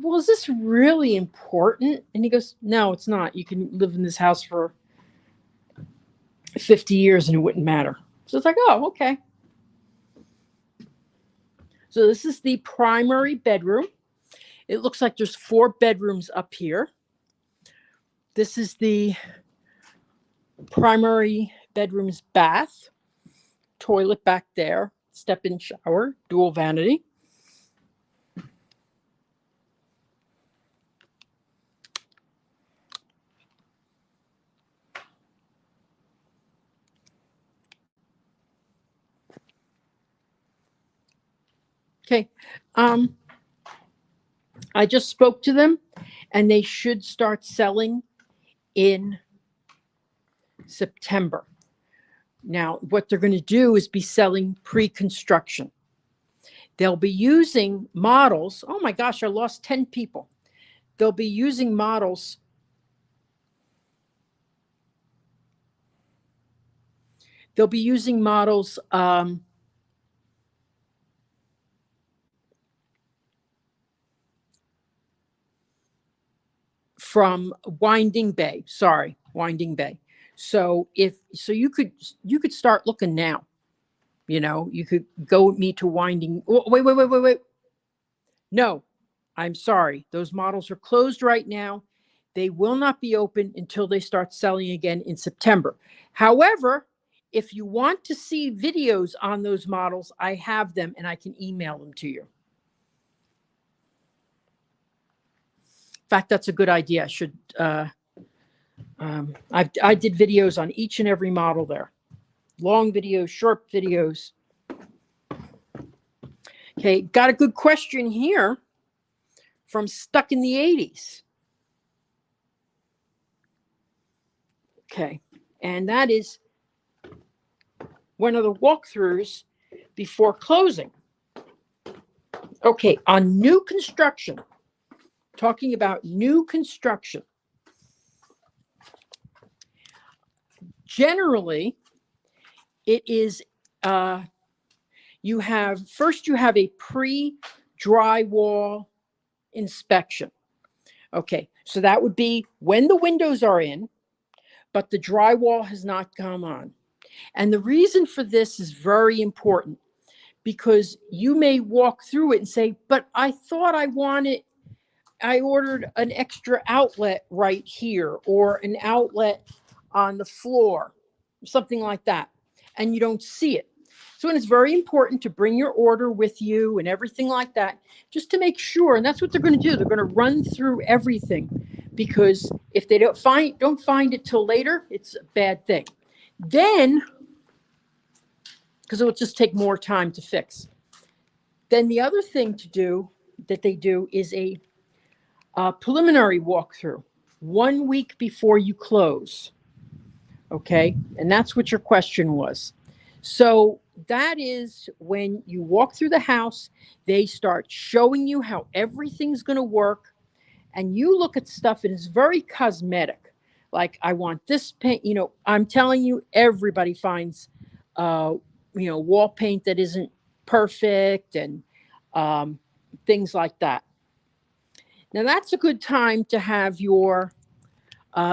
well, is this really important? And he goes, no, it's not. You can live in this house for 50 years and it wouldn't matter. So it's like, oh, okay. So this is the primary bedroom. It looks like there's 4 bedrooms up here. This is the primary bedroom's bath, toilet back there, step-in shower, dual vanity. Okay. I just spoke to them, and they should start selling in September. Now, what they're going to do is be selling pre-construction. They'll be using models. Oh my gosh, I lost 10 people. They'll be using models from Winding Bay. So you could start looking now. You could go with me to Winding. Wait. No, I'm sorry. Those models are closed right now. They will not be open until they start selling again in September. However, if you want to see videos on those models, I have them, and I can email them to you. In fact, that's a good idea. I should. I did videos on each and every model there. Long videos, short videos. Okay, got a good question here from Stuck in the 80s. Okay, and that is one of the walkthroughs before closing. Okay, on new construction, talking about new construction. Generally, it is you have a pre-drywall inspection. Okay, so that would be when the windows are in, but the drywall has not come on. And the reason for this is very important because you may walk through it and say, but I thought I ordered an extra outlet right here or an outlet on the floor, something like that, and you don't see it. So it's very important to bring your order with you and everything like that, just to make sure. And that's what they're going to do. They're going to run through everything, because if they don't find it till later, it's a bad thing. Then, because it will just take more time to fix. Then the other thing that they do is a preliminary walkthrough 1 week before you close. Okay, and that's what your question was. So that is when you walk through the house, they start showing you how everything's going to work, and you look at stuff and it's very cosmetic. Like, I want this paint. I'm telling you, everybody finds wall paint that isn't perfect and things like that. Now that's a good time to have your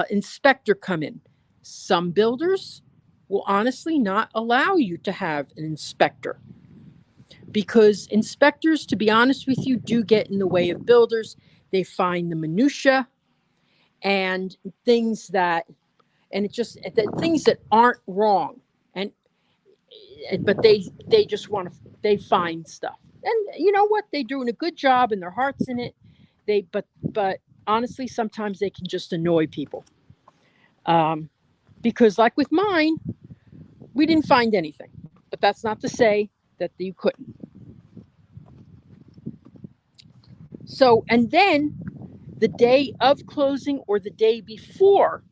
inspector come in. Some builders will honestly not allow you to have an inspector, because inspectors, to be honest with you, do get in the way of builders. They find the minutia and things that aren't wrong, but they just they find stuff. And you know what? They're doing a good job and their heart's in it. But honestly, sometimes they can just annoy people. Because like with mine, we didn't find anything, but that's not to say that you couldn't. So, and then the day of closing or the day before,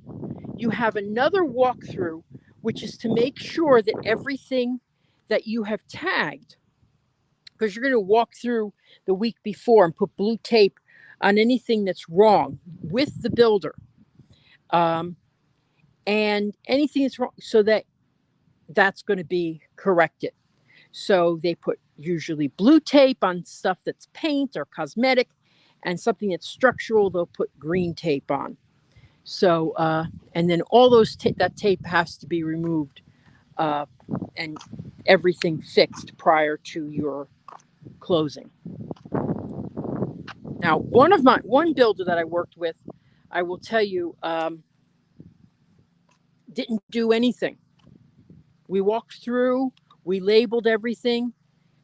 you have another walkthrough, which is to make sure that everything that you have tagged, because you're going to walk through the week before and put blue tape on anything that's wrong with the builder. And anything that's wrong, so that's going to be corrected. So they put usually blue tape on stuff that's paint or cosmetic, and something that's structural, they'll put green tape on. So, and then all that tape has to be removed and everything fixed prior to your closing. Now, one builder that I worked with, I will tell you, didn't do anything. We walked through, we labeled everything,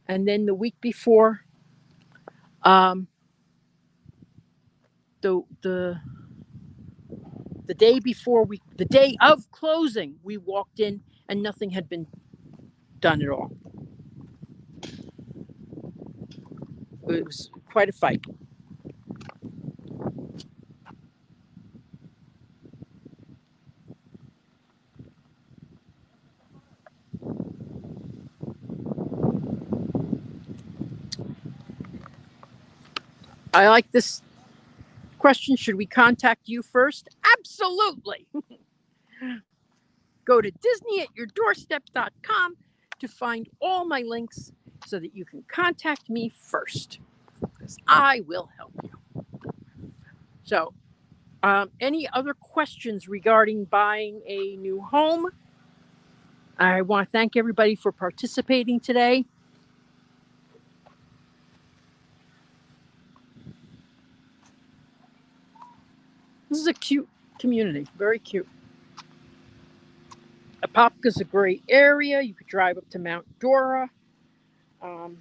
and then the week before, the day of closing, we walked in and nothing had been done at all. It was quite a fight. I like this question. Should we contact you first? Absolutely. Go to disneyatyourdoorstep.com to find all my links so that you can contact me first, because I will help you. So, any other questions regarding buying a new home? I want to thank everybody for participating today. This is a cute community, very cute. Apopka is a great area. You could drive up to Mount Dora. Mount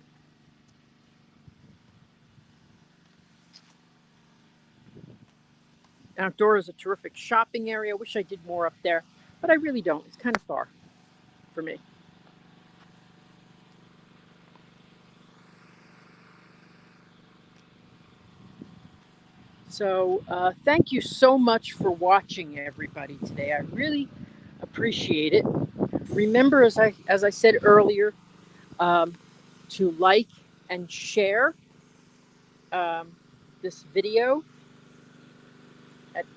Dora is a terrific shopping area. I wish I did more up there, but I really don't. It's kind of far for me. So thank you so much for watching, everybody, today. I really appreciate it. Remember, as I said earlier, to like and share this video.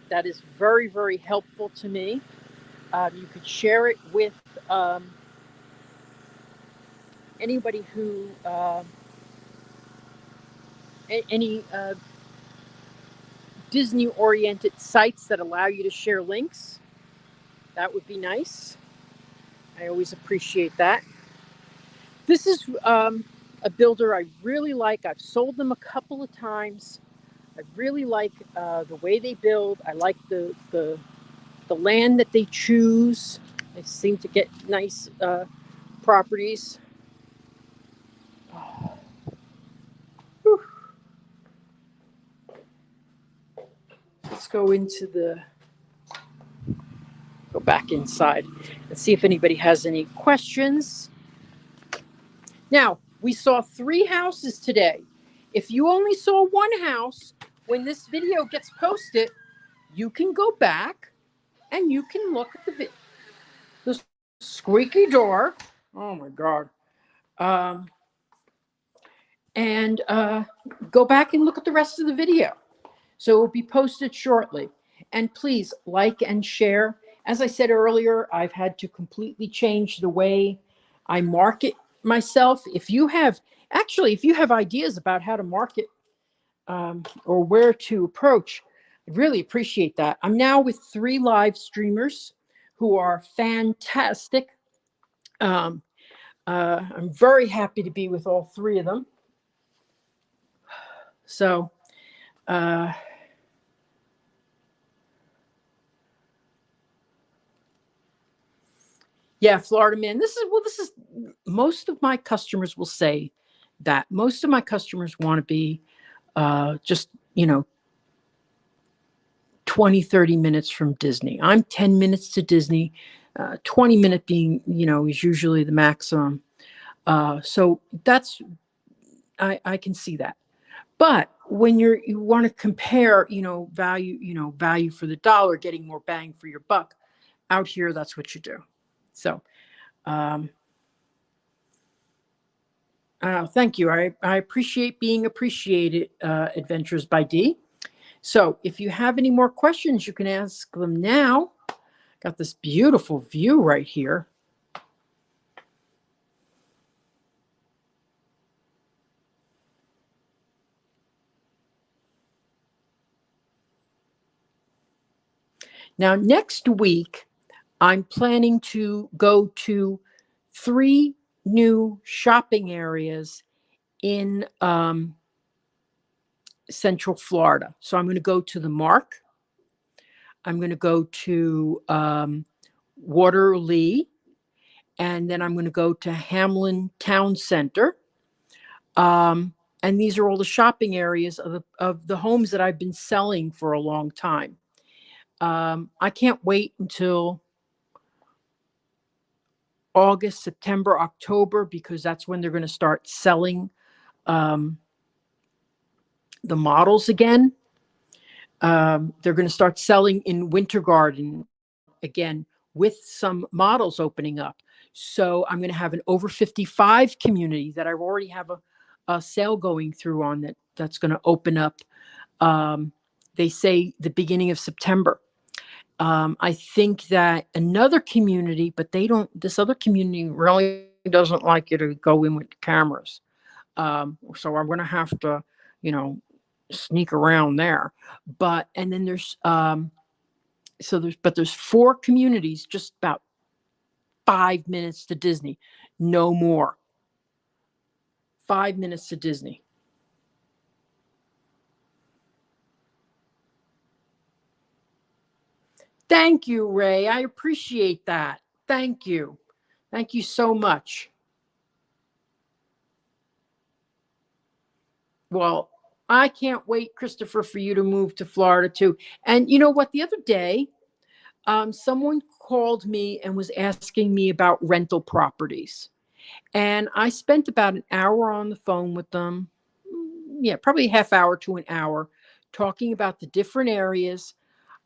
That is very, very helpful to me. You could share it with anybody who, any Disney oriented sites that allow you to share links. That would be nice. I always appreciate that. This is a builder I really like. I've sold them a couple of times. I really like the way they build. I like the land that they choose. They seem to get nice properties. Whew. Let's go back inside and see if anybody has any questions. Now, we saw 3 houses today. If you only saw one house, when this video gets posted, you can go back and you can look at the squeaky door. Oh my God. And go back and look at the rest of the video. So it will be posted shortly. And please like and share. As I said earlier, I've had to completely change the way I market myself. If you have ideas about how to market or where to approach, I'd really appreciate that. I'm now with 3 live streamers who are fantastic. I'm very happy to be with all 3 of them. So, yeah, Florida man. This is most of my customers will say that. Most of my customers want to be just, 20, 30 minutes from Disney. I'm 10 minutes to Disney, 20 minute being, is usually the maximum. So I can see that. But when you want to compare, value for the dollar, getting more bang for your buck, out here, that's what you do. So, thank you. I appreciate being appreciated, Adventures by D. So if you have any more questions, you can ask them now. Got this beautiful view right here. Now, next week, I'm planning to go to 3 new shopping areas in Central Florida. So I'm going to go to the Mark. I'm going to go to Waterlea, and then I'm going to go to Hamlin Town Center. And these are all the shopping areas of the homes that I've been selling for a long time. I can't wait until August, September, October, because that's when they're going to start selling the models again. They're going to start selling in Winter Garden again with some models opening up. So I'm going to have an over 55 community that I already have a sale going through on that's going to open up. They say the beginning of September. I think that another community, but this other community really doesn't like you to go in with cameras. So I'm going to have to, sneak around there. And then there's 4 communities, just about 5 minutes to Disney, no more. 5 minutes to Disney. Thank you, Ray. I appreciate that. Thank you. Thank you so much. Well, I can't wait, Christopher, for you to move to Florida too. And you know what? The other day, someone called me and was asking me about rental properties. And I spent about an hour on the phone with them. Yeah, probably a half hour to an hour, talking about the different areas.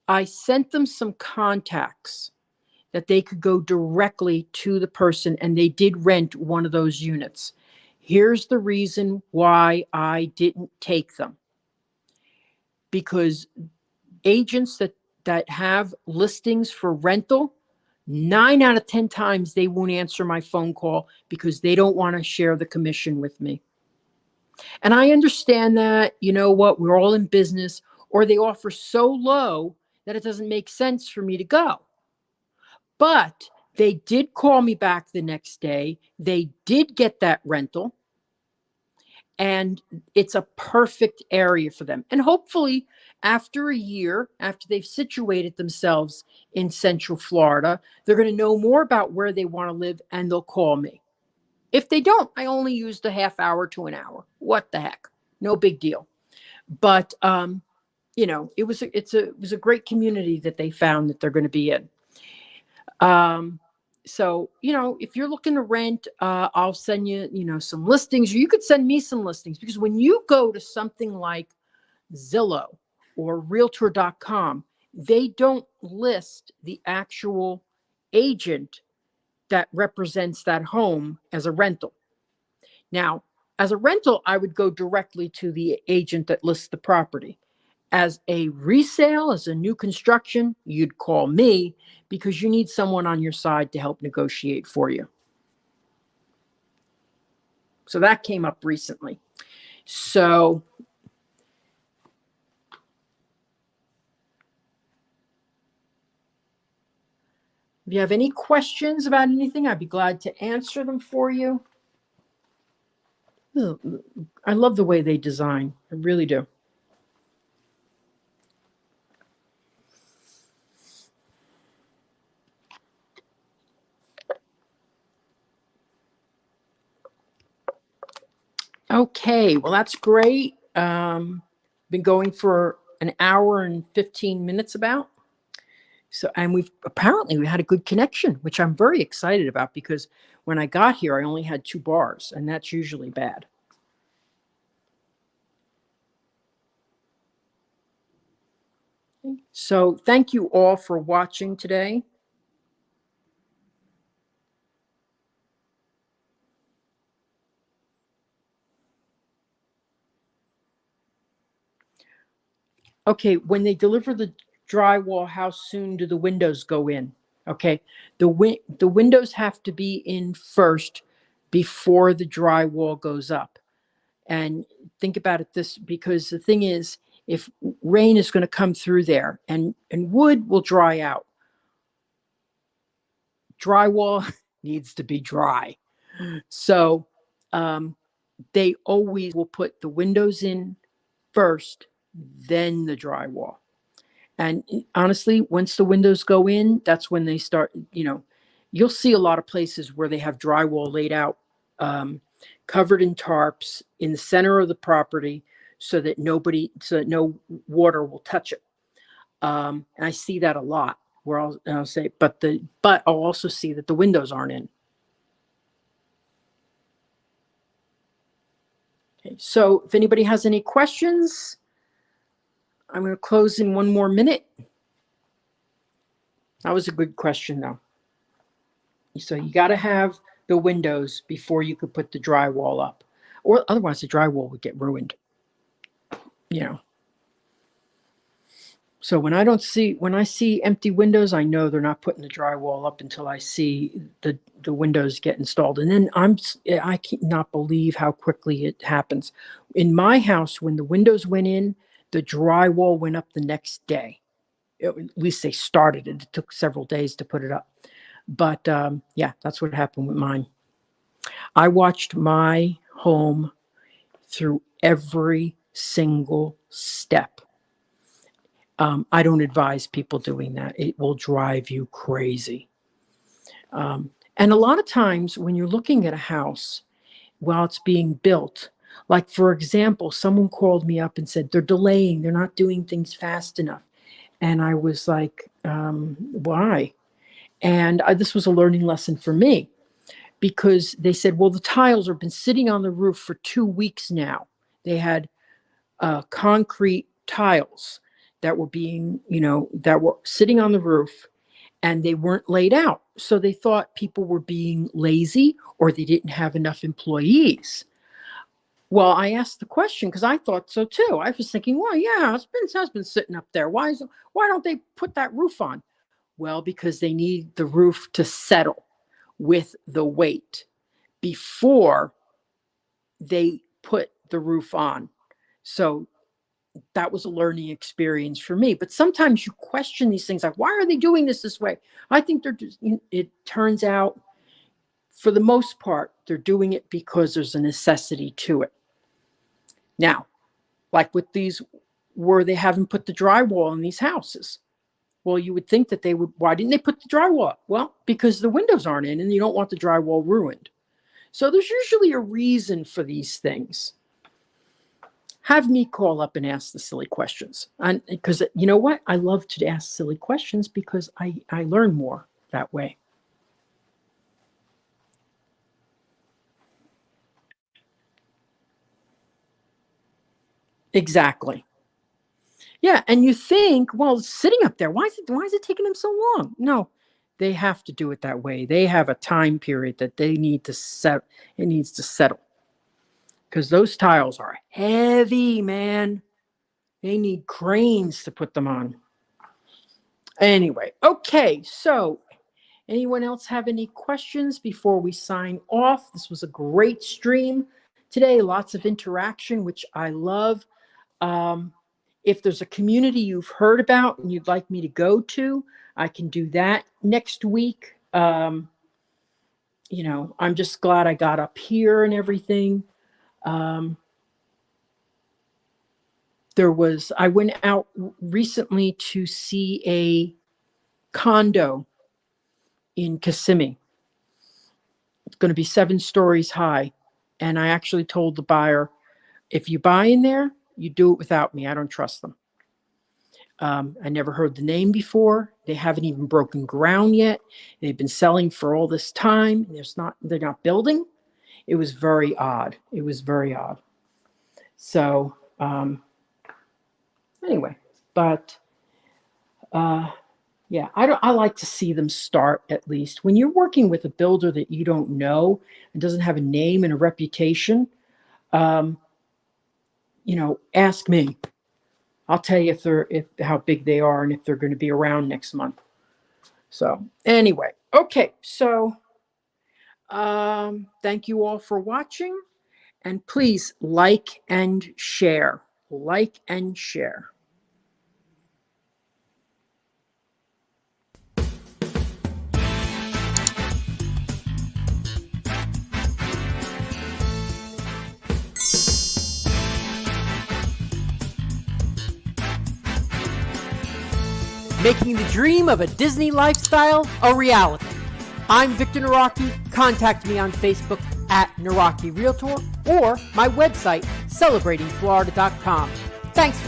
I sent them some contacts that they could go directly to the person, and they did rent one of those units. Here's the reason why I didn't take them. because agents that have listings for rental, 9 out of 10 times they won't answer my phone call because they don't want to share the commission with me. And I understand that, you know what, we're all in business, or they offer so low that it doesn't make sense for me to go. But they did call me back the next day. They did get that rental. And it's a perfect area for them. And hopefully, after a year, after they've situated themselves in Central Florida, they're going to know more about where they want to live and they'll call me. If they don't, I only used a half hour to an hour. What the heck? No big deal. But you know, it was a great community that they found that they're going to be in. So, you know, if you're looking to rent, I'll send you, you know, some listings, or you could send me some listings, because when you go to something like Zillow or realtor.com, they don't list the actual agent that represents that home as a rental. Now, as a rental, I would go directly to the agent that lists the property. As a resale, as a new construction, you'd call me because you need someone on your side to help negotiate for you. So that came up recently. So if you have any questions about anything, I'd be glad to answer them for you. I love the way they design. I really do. Okay, well, that's great. Been going for an hour and 15 minutes about. So, and we had a good connection, which I'm very excited about, because when I got here, I only had 2 bars, and that's usually bad. So thank you all for watching today. Okay, when they deliver the drywall, how soon do the windows go in? Okay, the windows have to be in first before the drywall goes up. And think about it this, because the thing is, if rain is going to come through there, and wood will dry out, drywall needs to be dry. So they always will put the windows in first, then the drywall. And honestly, once the windows go in, that's when they start, you know, you'll see a lot of places where they have drywall laid out, covered in tarps in the center of the property, so that no water will touch it. And I see that a lot, where I'll say, but I'll also see that the windows aren't in. Okay, so if anybody has any questions, I'm going to close in 1 more minute. That was a good question, though. So you got to have the windows before you could put the drywall up, or otherwise the drywall would get ruined. You know. So when I see empty windows, I know they're not putting the drywall up until I see the windows get installed. And then I cannot believe how quickly it happens. In my house, when the windows went in, the drywall went up the next day. At least they started it. It took several days to put it up. But yeah, that's what happened with mine. I watched my home through every single step. I don't advise people doing that. It will drive you crazy. And a lot of times when you're looking at a house while it's being built, like, for example, someone called me up and said, they're delaying, they're not doing things fast enough. And I was like, why? And this was a learning lesson for me, because they said, well, the tiles have been sitting on the roof for 2 weeks now. They had concrete tiles that were that were sitting on the roof, and they weren't laid out. So they thought people were being lazy, or they didn't have enough employees. Well, I asked the question because I thought so too. I was thinking, well, yeah, it's been sitting up there. Why don't they put that roof on? Well, because they need the roof to settle with the weight before they put the roof on. So that was a learning experience for me. But sometimes you question these things like, why are they doing this way? I think it turns out, for the most part, they're doing it because there's a necessity to it. Now, like with these, where they haven't put the drywall in these houses. Well, you would think that they would. Why didn't they put the drywall up? Well, because the windows aren't in and you don't want the drywall ruined. So there's usually a reason for these things. Have me call up and ask the silly questions. And because you know what? I love to ask silly questions because I learn more that way. Exactly. Yeah, and you think, well, it's sitting up there. Why is it taking them so long? No, they have to do it that way. They have a time period that they need to set. It needs to settle because those tiles are heavy, man. They need cranes to put them on. Anyway, okay. So, anyone else have any questions before we sign off? This was a great stream today. Lots of interaction, which I love. If there's a community you've heard about and you'd like me to go to, I can do that next week. I'm just glad I got up here and everything. I went out recently to see a condo in Kissimmee. It's going to be 7 stories high. And I actually told the buyer, if you buy in there, you do it without me. I don't trust them. I never heard the name before. They haven't even broken ground yet. They've been selling for all this time. They're not building. It was very odd. So anyway, but yeah, I like to see them start at least. When you're working with a builder that you don't know and doesn't have a name and a reputation, ask me. I'll tell you how big they are and if they're going to be around next month. So anyway, okay. So thank you all for watching, and please like and share. Like and share. Making the dream of a Disney lifestyle a reality. I'm Victor Naraki. Contact me on Facebook at Naraki Realtor or my website, celebratingflorida.com. Thanks for